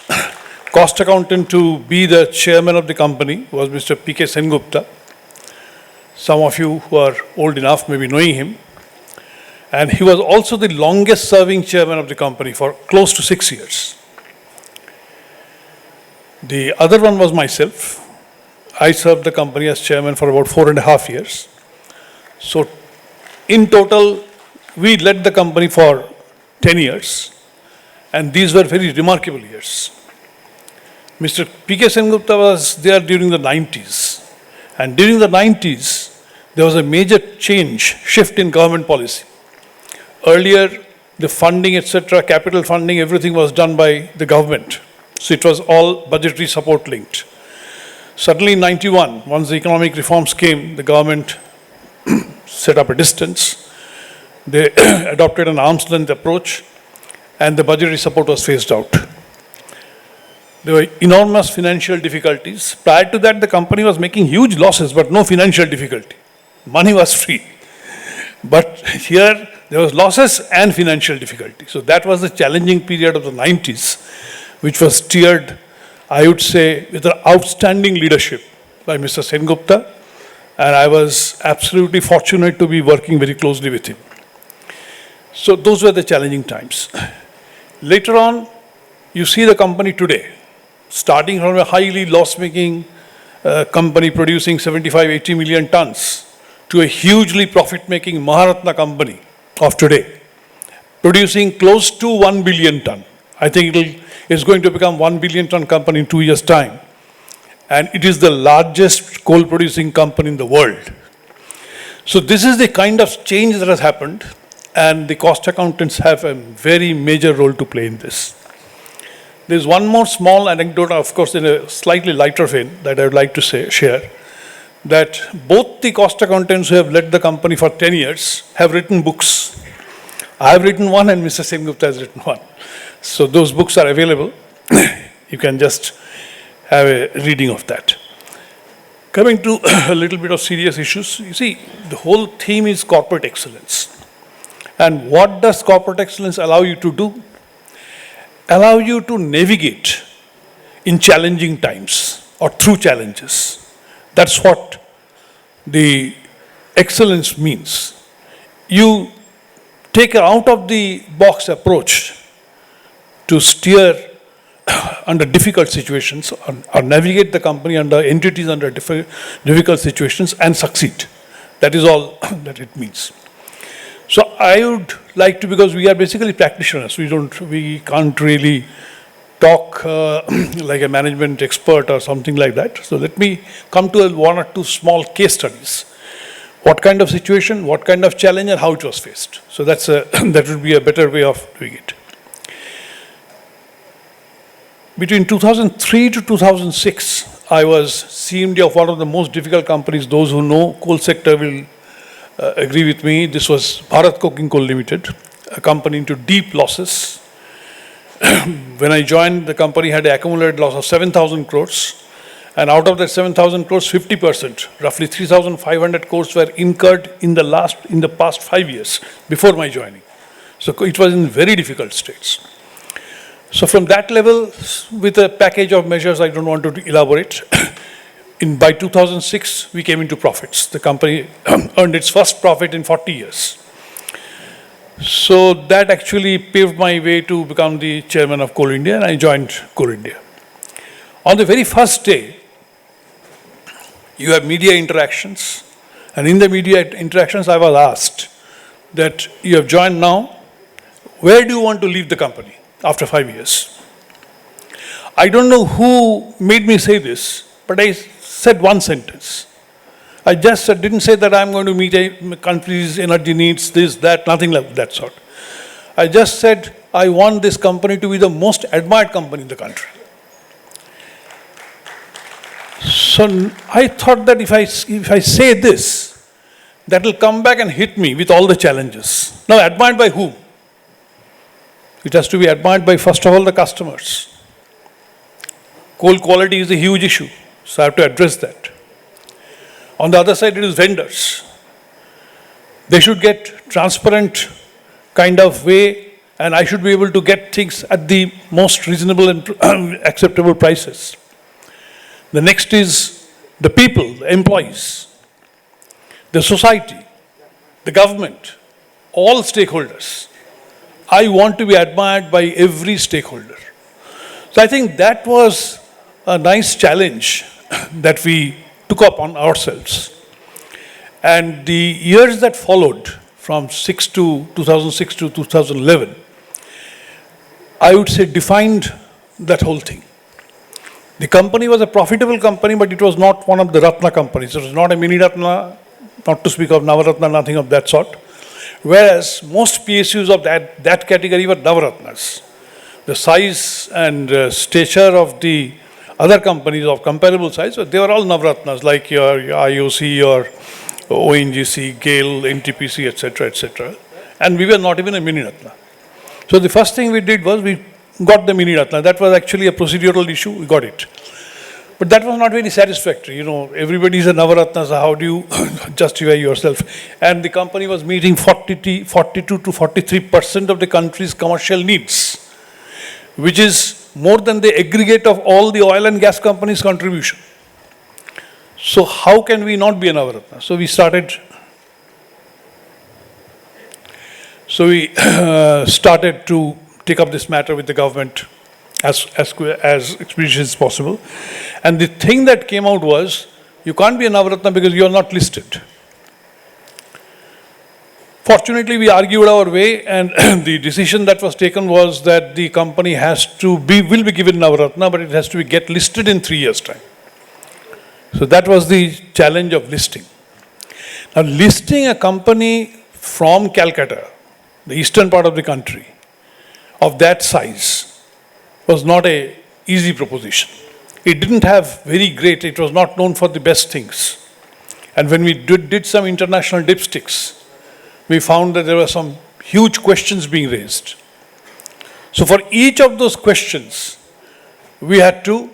cost accountant to be the chairman of the company was Mr. P.K. Sengupta. Some of you who are old enough may be knowing him. And he was also the longest serving chairman of the company for close to 6 years. The other one was myself. I served the company as chairman for about 4.5 years. So in total, we led the company for 10 years. And these were very remarkable years. Mr. P.K. Sengupta was there during the 90s. And during the 90s, there was a major shift in government policy. Earlier, the funding, etc., capital funding, everything was done by the government. So it was all budgetary support linked. Suddenly in 91, once the economic reforms came, the government set up a distance. They adopted an arm's length approach, and the budgetary support was phased out. There were enormous financial difficulties. Prior to that, the company was making huge losses, but no financial difficulty. Money was free. But here, there was losses and financial difficulty. So that was the challenging period of the 90s, which was steered, I would say, with an outstanding leadership by Mr. Sengupta, and I was absolutely fortunate to be working very closely with him. So those were the challenging times. Later on, you see the company today, starting from a highly loss-making company producing 75, 80 million tons to a hugely profit-making Maharatna company of today, producing close to 1 billion ton. I think it's going to become 1 billion ton company in 2 years' time. And it is the largest coal-producing company in the world. So this is the kind of change that has happened, and the cost accountants have a very major role to play in this. There's one more small anecdote, of course, in a slightly lighter vein, that I would like to share, that both the cost accountants who have led the company for 10 years have written books. I have written one and Mr. Sengupta has written one. So those books are available. You can just have a reading of that. Coming to a little bit of serious issues, you see, the whole theme is corporate excellence. And what does corporate excellence allow you to do? Allow you to navigate in challenging times or through challenges. That's what the excellence means. You take an out-of-the-box approach to steer under difficult situations or navigate the company under entities under difficult situations and succeed. That is all that it means. So I would like to, because we are basically practitioners, we can't really talk like a management expert or something like that. So let me come to one or two small case studies. What kind of situation, what kind of challenge, and how it was faced. So that would be a better way of doing it. Between 2003 to 2006, I was CMD of one of the most difficult companies. Those who know coal sector will agree with me. This was Bharat Coking Coal Limited, a company into deep losses. When I joined, the company had an accumulated loss of 7,000 crores. And out of that 7,000 crores, 50%, roughly 3,500 crores were incurred in the past 5 years before my joining. So it was in very difficult states. So from that level, with a package of measures, I don't want to elaborate. By 2006, we came into profits. The company earned its first profit in 40 years. So that actually paved my way to become the chairman of Coal India, and I joined Coal India. On the very first day, you have media interactions, and in the media interactions, I was asked that you have joined now, where do you want to leave the company after 5 years? I don't know who made me say this, but I said one sentence. I just didn't say that I'm going to meet a country's energy needs, this, that, nothing like that sort. I just said, I want this company to be the most admired company in the country. So I thought that if I say this, that will come back and hit me with all the challenges. Now, admired by whom? It has to be admired by, first of all, the customers. Coal quality is a huge issue, so I have to address that. On the other side, it is vendors. They should get transparent kind of way, and I should be able to get things at the most reasonable and acceptable prices. The next is the people, the employees, the society, the government, all stakeholders. I want to be admired by every stakeholder. So I think that was a nice challenge that we took up on ourselves. And the years that followed from 2006 to 2011, I would say defined that whole thing. The company was a profitable company, but it was not one of the Ratna companies. It was not a mini Ratna, not to speak of Navaratna, nothing of that sort. Whereas most PSUs of that category were Navaratnas. The size and stature of the other companies of comparable size, they were all Navaratnas, like your IOC, your ONGC, GAIL, NTPC, etc., etc. And we were not even a mini Ratna. So the first thing we did was we got the mini Ratna. That was actually a procedural issue, we got it. But that was not very satisfactory. You know, everybody is a Navaratna, so how do you justify yourself? And the company was meeting 42 to 43% of the country's commercial needs, which is more than the aggregate of all the oil and gas companies' contribution. So how can we not be a Navaratna? So we started to take up this matter with the government as expeditiously as possible. And the thing that came out was, you can't be a Navaratna because you are not listed. Fortunately, we argued our way, and the decision that was taken was that the company will be given Navaratna, but it has to get listed in 3 years' time. So that was the challenge of listing. Now, listing a company from Calcutta, the eastern part of the country, of that size, was not an easy proposition. It didn't have it was not known for the best things. And when we did some international dipsticks, we found that there were some huge questions being raised. So for each of those questions, we had to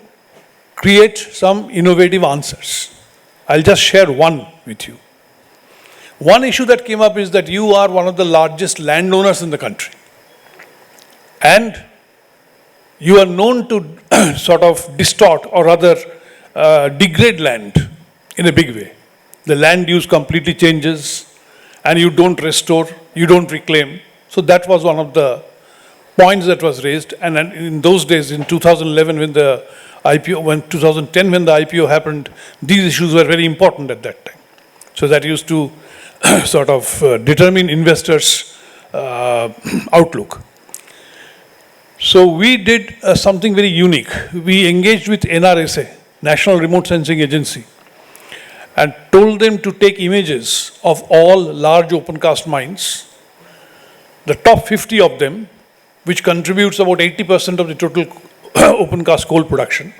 create some innovative answers. I'll just share one with you. One issue that came up is that you are one of the largest landowners in the country. And you are known to sort of distort or rather degrade land in a big way. The land use completely changes and you don't restore, you don't reclaim. So that was one of the points that was raised. And in those days, in 2011 when the IPO, 2010 when the IPO happened, these issues were very important at that time. So that used to sort of determine investors' outlook. So we did something very unique. We engaged with NRSA, National Remote Sensing Agency, and told them to take images of all large open cast mines, the top 50 of them, which contributes about 80% of the total open cast coal production,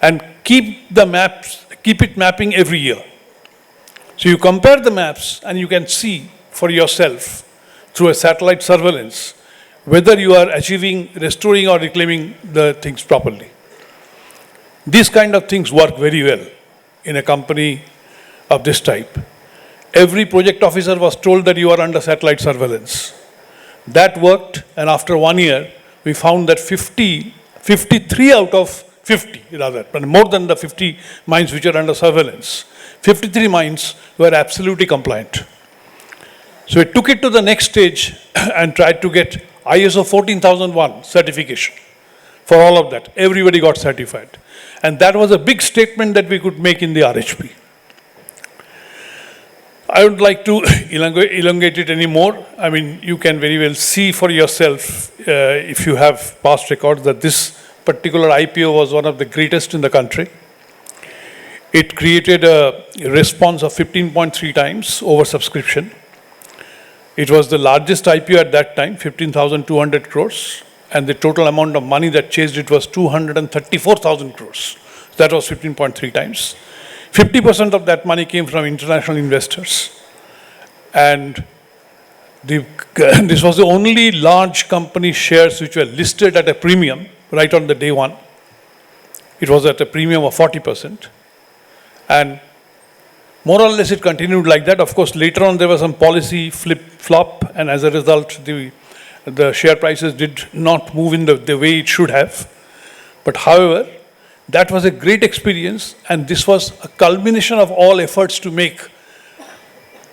and keep it mapping every year. So you compare the maps and you can see for yourself through a satellite surveillance whether you are achieving, restoring or reclaiming the things properly. These kind of things work very well in a company of this type. Every project officer was told that you are under satellite surveillance. That worked, and after 1 year, we found that 53 out of 50, rather, but more than the 50 mines which are under surveillance, 53 mines were absolutely compliant. So we took it to the next stage and tried to get ISO 14001 certification for all of that. Everybody got certified. And that was a big statement that we could make in the RHP. I would like to elongate it anymore. I mean, you can very well see for yourself, if you have past records, that this particular IPO was one of the greatest in the country. It created a response of 15.3 times oversubscription. It was the largest IPO at that time, 15,200 crores, and the total amount of money that chased it was 234,000 crores. That was 15.3 times. 50% of that money came from international investors. And this was the only large company shares which were listed at a premium right on the day one. It was at a premium of 40%. And more or less it continued like that. Of course, later on there was some policy flip-flop, and as a result, the share prices did not move in the way it should have. But however, that was a great experience, and this was a culmination of all efforts to make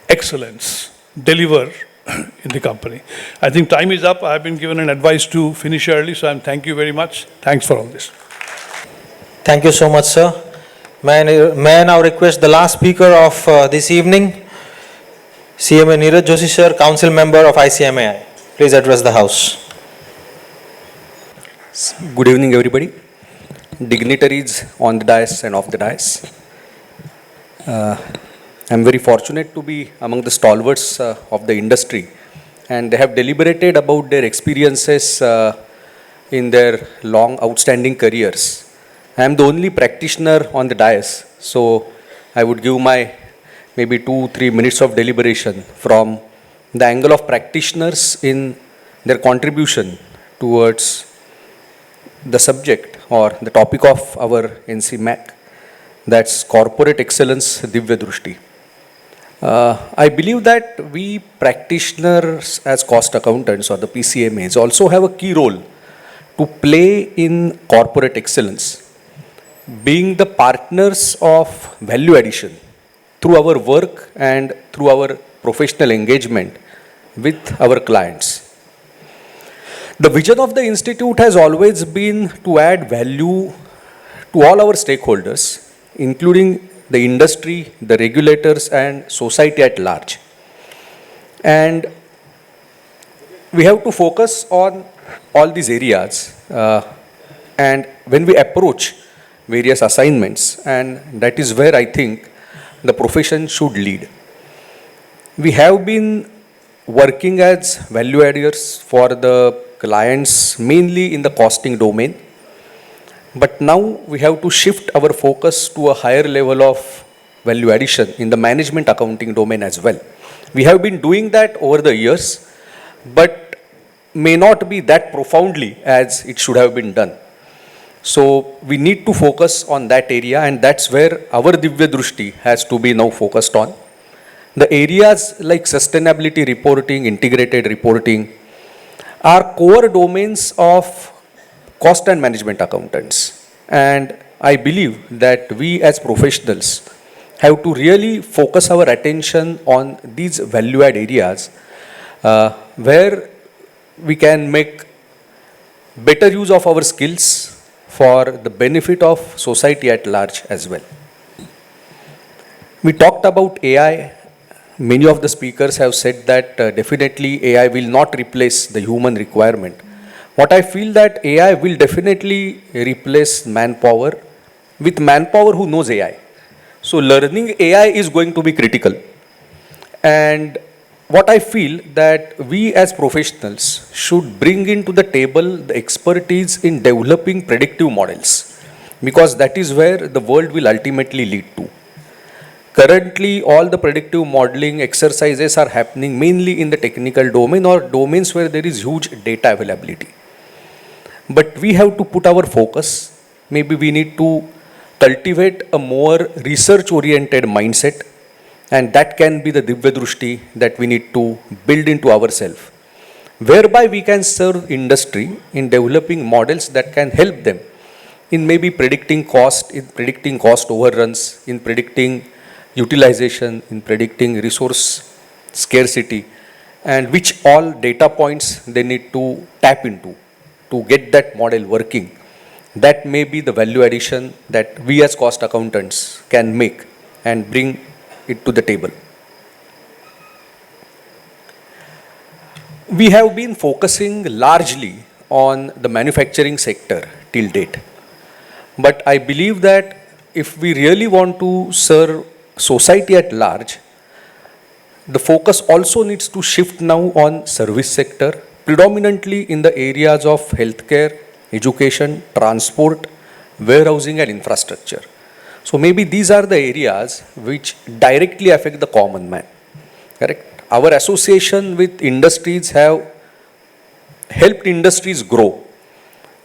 excellence deliver in the company. I think time is up. I have been given an advice to finish early, so thank you very much. Thanks for all this. Thank you so much, sir. May I now request the last speaker of this evening, CMA Neeraj Joshi sir, Council Member of ICMAI. Please address the House. Good evening, everybody. Dignitaries on the dais and off the dais. I'm very fortunate to be among the stalwarts of the industry, and they have deliberated about their experiences in their long outstanding careers. I am the only practitioner on the dais, so I would give my maybe 2-3 minutes of deliberation from the angle of practitioners in their contribution towards the subject or the topic of our NCMAC, that's Corporate Excellence Divya Drushti. I believe that we practitioners as cost accountants or the PCMAs also have a key role to play in corporate excellence, being the partners of value addition through our work and through our professional engagement with our clients. The vision of the institute has always been to add value to all our stakeholders, including the industry, the regulators, and society at large. And we have to focus on all these areas. And when we approach various assignments, and that is where I think the profession should lead. We have been working as value adders for the clients mainly in the costing domain. But now we have to shift our focus to a higher level of value addition in the management accounting domain as well. We have been doing that over the years, but may not be that profoundly as it should have been done. So we need to focus on that area, and that's where our Divya Drushti has to be now focused on. The areas like sustainability reporting, integrated reporting are core domains of cost and management accountants. And I believe that we as professionals have to really focus our attention on these value add areas where we can make better use of our skills for the benefit of society at large as well. We talked about AI. Many of the speakers have said that definitely AI will not replace the human requirement. What I feel that AI will definitely replace manpower with manpower who knows AI. So learning AI is going to be critical. And what I feel that we as professionals should bring into the table the expertise in developing predictive models, because that is where the world will ultimately lead to. Currently, all the predictive modeling exercises are happening mainly in the technical domain or domains where there is huge data availability. But we have to put our focus. Maybe we need to cultivate a more research-oriented mindset, and that can be the Divya Drushti that we need to build into ourselves, whereby we can serve industry in developing models that can help them in maybe predicting cost, in predicting cost overruns, in predicting utilization, in predicting resource scarcity, and which all data points they need to tap into to get that model working. That may be the value addition that we as cost accountants can make and bring it to the table. We have been focusing largely on the manufacturing sector till date. But I believe that if we really want to serve society at large, the focus also needs to shift now on service sector, predominantly in the areas of healthcare, education, transport, warehousing and infrastructure. So maybe these are the areas which directly affect the common man. Correct? Our association with industries have helped industries grow.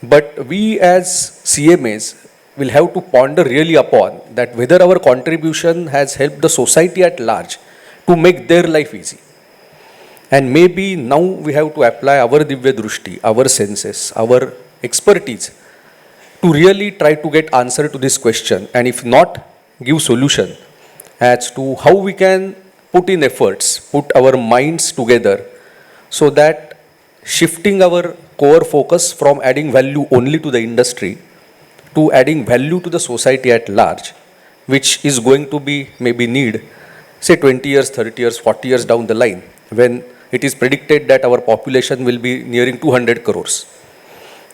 But we as CMAs will have to ponder really upon that whether our contribution has helped the society at large to make their life easy. And maybe now we have to apply our Divya Drushti, our senses, our expertise to really try to get answer to this question, and if not, give solution as to how we can put in efforts, put our minds together so that shifting our core focus from adding value only to the industry to adding value to the society at large, which is going to be maybe need, say 20 years, 30 years, 40 years down the line, when it is predicted that our population will be nearing 200 crores.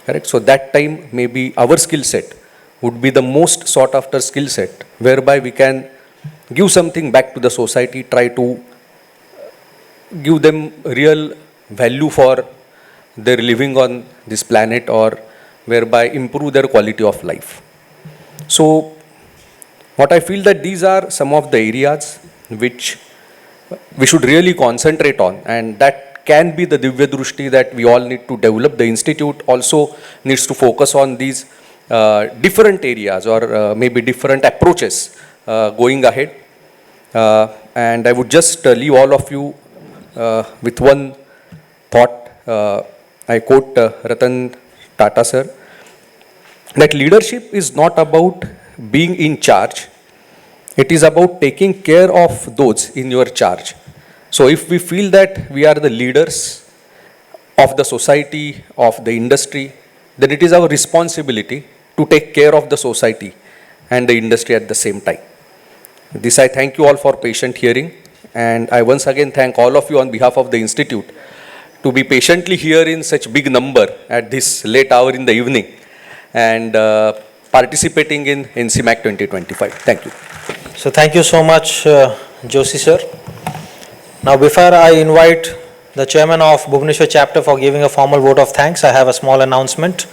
Correct? So that time maybe our skill set would be the most sought after skill set, whereby we can give something back to the society, try to give them real value for their living on this planet, or whereby improve their quality of life. So what I feel that these are some of the areas which we should really concentrate on, and that can be the Divya Drushti that we all need to develop. The institute also needs to focus on these different areas, or maybe different approaches going ahead. And I would just leave all of you with one thought. I quote Ratan Tata sir, that leadership is not about being in charge. It is about taking care of those in your charge. So if we feel that we are the leaders of the society, of the industry, then it is our responsibility to take care of the society and the industry at the same time. This I thank you all for patient hearing, and I once again thank all of you on behalf of the institute to be patiently here in such big number at this late hour in the evening and participating in NCMAC 2025. Thank you. So thank you so much, Joshi sir. Now before I invite the chairman of Bhubaneswar chapter for giving a formal vote of thanks, I have a small announcement.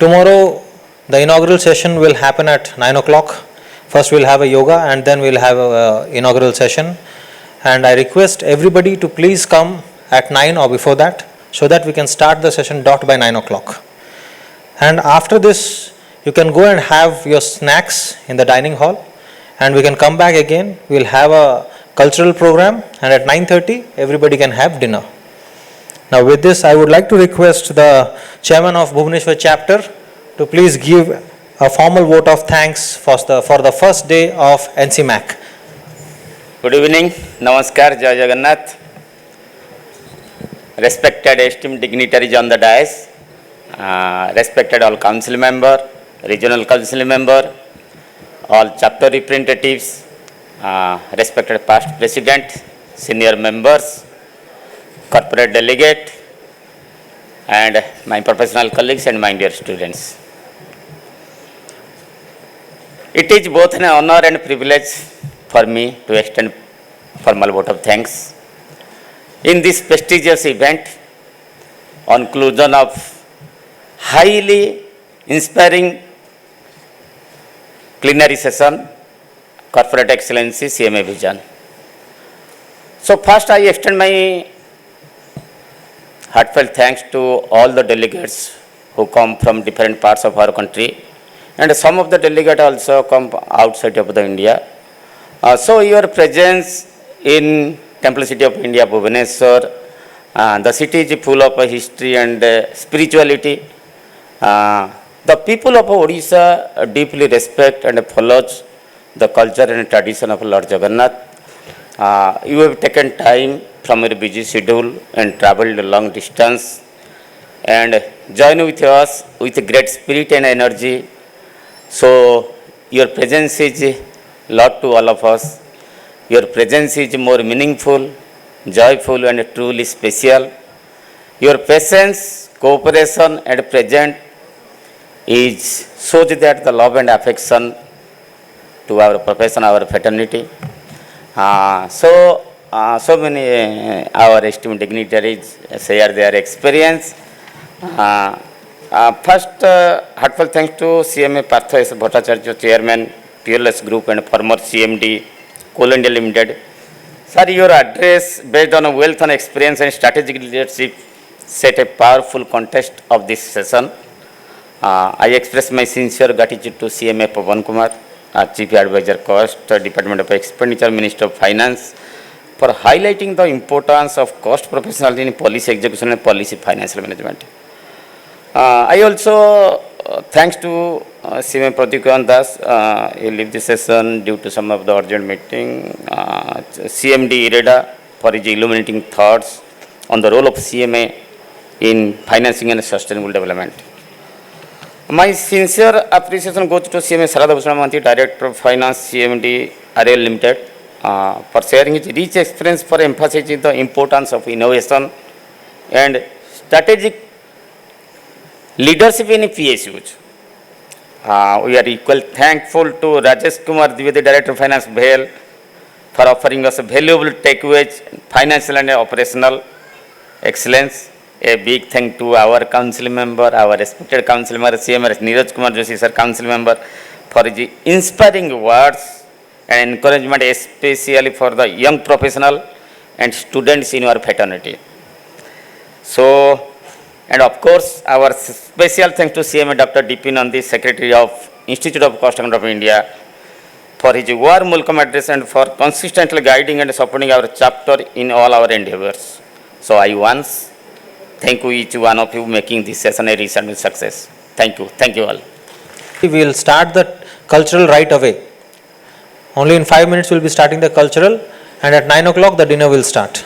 Tomorrow the inaugural session will happen at 9 o'clock. First we'll have a yoga and then we'll have a inaugural session. And I request everybody to please come at 9 or before that, so that we can start the session dot by 9 o'clock. And after this, you can go and have your snacks in the dining hall, and we can come back again. We'll have a cultural program, and at 9:30, everybody can have dinner. Now with this, I would like to request the chairman of Bhubaneswar chapter to please give a formal vote of thanks for the first day of NCMAC. Good evening, Namaskar, Jai Jagannath. Respected esteemed dignitaries on the dais, respected all council member, regional council member, all chapter representatives, respected past president, senior members, corporate delegate, and my professional colleagues and my dear students. It is both an honor and privilege for me to extend formal vote of thanks in this prestigious event on conclusion of highly inspiring plenary session, Corporate Excellency CMA Vision. So first I extend my heartfelt thanks to all the delegates who come from different parts of our country, and some of the delegates also come outside of the India. So your presence in Temple City of India, Bhubaneswar, the city is full of history and spirituality. The people of Odisha deeply respect and follows the culture and tradition of Lord Jagannath. You have taken time from your busy schedule and traveled a long distance and join with us with great spirit and energy. So your presence is a lot to all of us. Your presence is more meaningful, joyful, and truly special. Your patience, cooperation, and presence shows that the love and affection to our profession, our fraternity. So many our esteemed dignitaries share their experience. First, heartfelt thanks to CMA Partha S. Bhattacharya, Chairman, TLS Group, and former CMD, Coal India Limited. Sir, your address based on a wealth and experience and strategic leadership set a powerful context of this session. I express my sincere gratitude to CMA Pavan Kumar, Chief Advisor Cost, Department of Expenditure, Minister of Finance, for highlighting the importance of cost professionalism in policy execution and policy financial management. I also thanks to CMA Pradyukan Das, he left the session due to some of the urgent meeting. CMD Ireda for his illuminating thoughts on the role of CMA in financing and sustainable development. My sincere appreciation goes to CMA Sarada Bhushan Mohanty, Director of Finance, CMD RL Limited, for sharing his rich experience for emphasizing the importance of innovation and strategic leadership in PSUs. We are equally thankful to Rajesh Kumar Dwivedi, Director of Finance, BHEL, for offering us valuable takeaways, financial and operational excellence. A big thank to our council member, our respected council member, CMR Neeraj Kumar Joshi sir, council member, for his inspiring words and encouragement, especially for the young professional and students in our fraternity. So, and of course, our special thanks to CMA Dr. D.P. Nandi, Secretary of Institute of Cost Account of India, for his warm welcome address and for consistently guiding and supporting our chapter in all our endeavors. So I once thank you each one of you making this session a recent success. Thank you all. We will start the cultural right away. Only in 5 minutes we will be starting the cultural, and at 9 o'clock the dinner will start.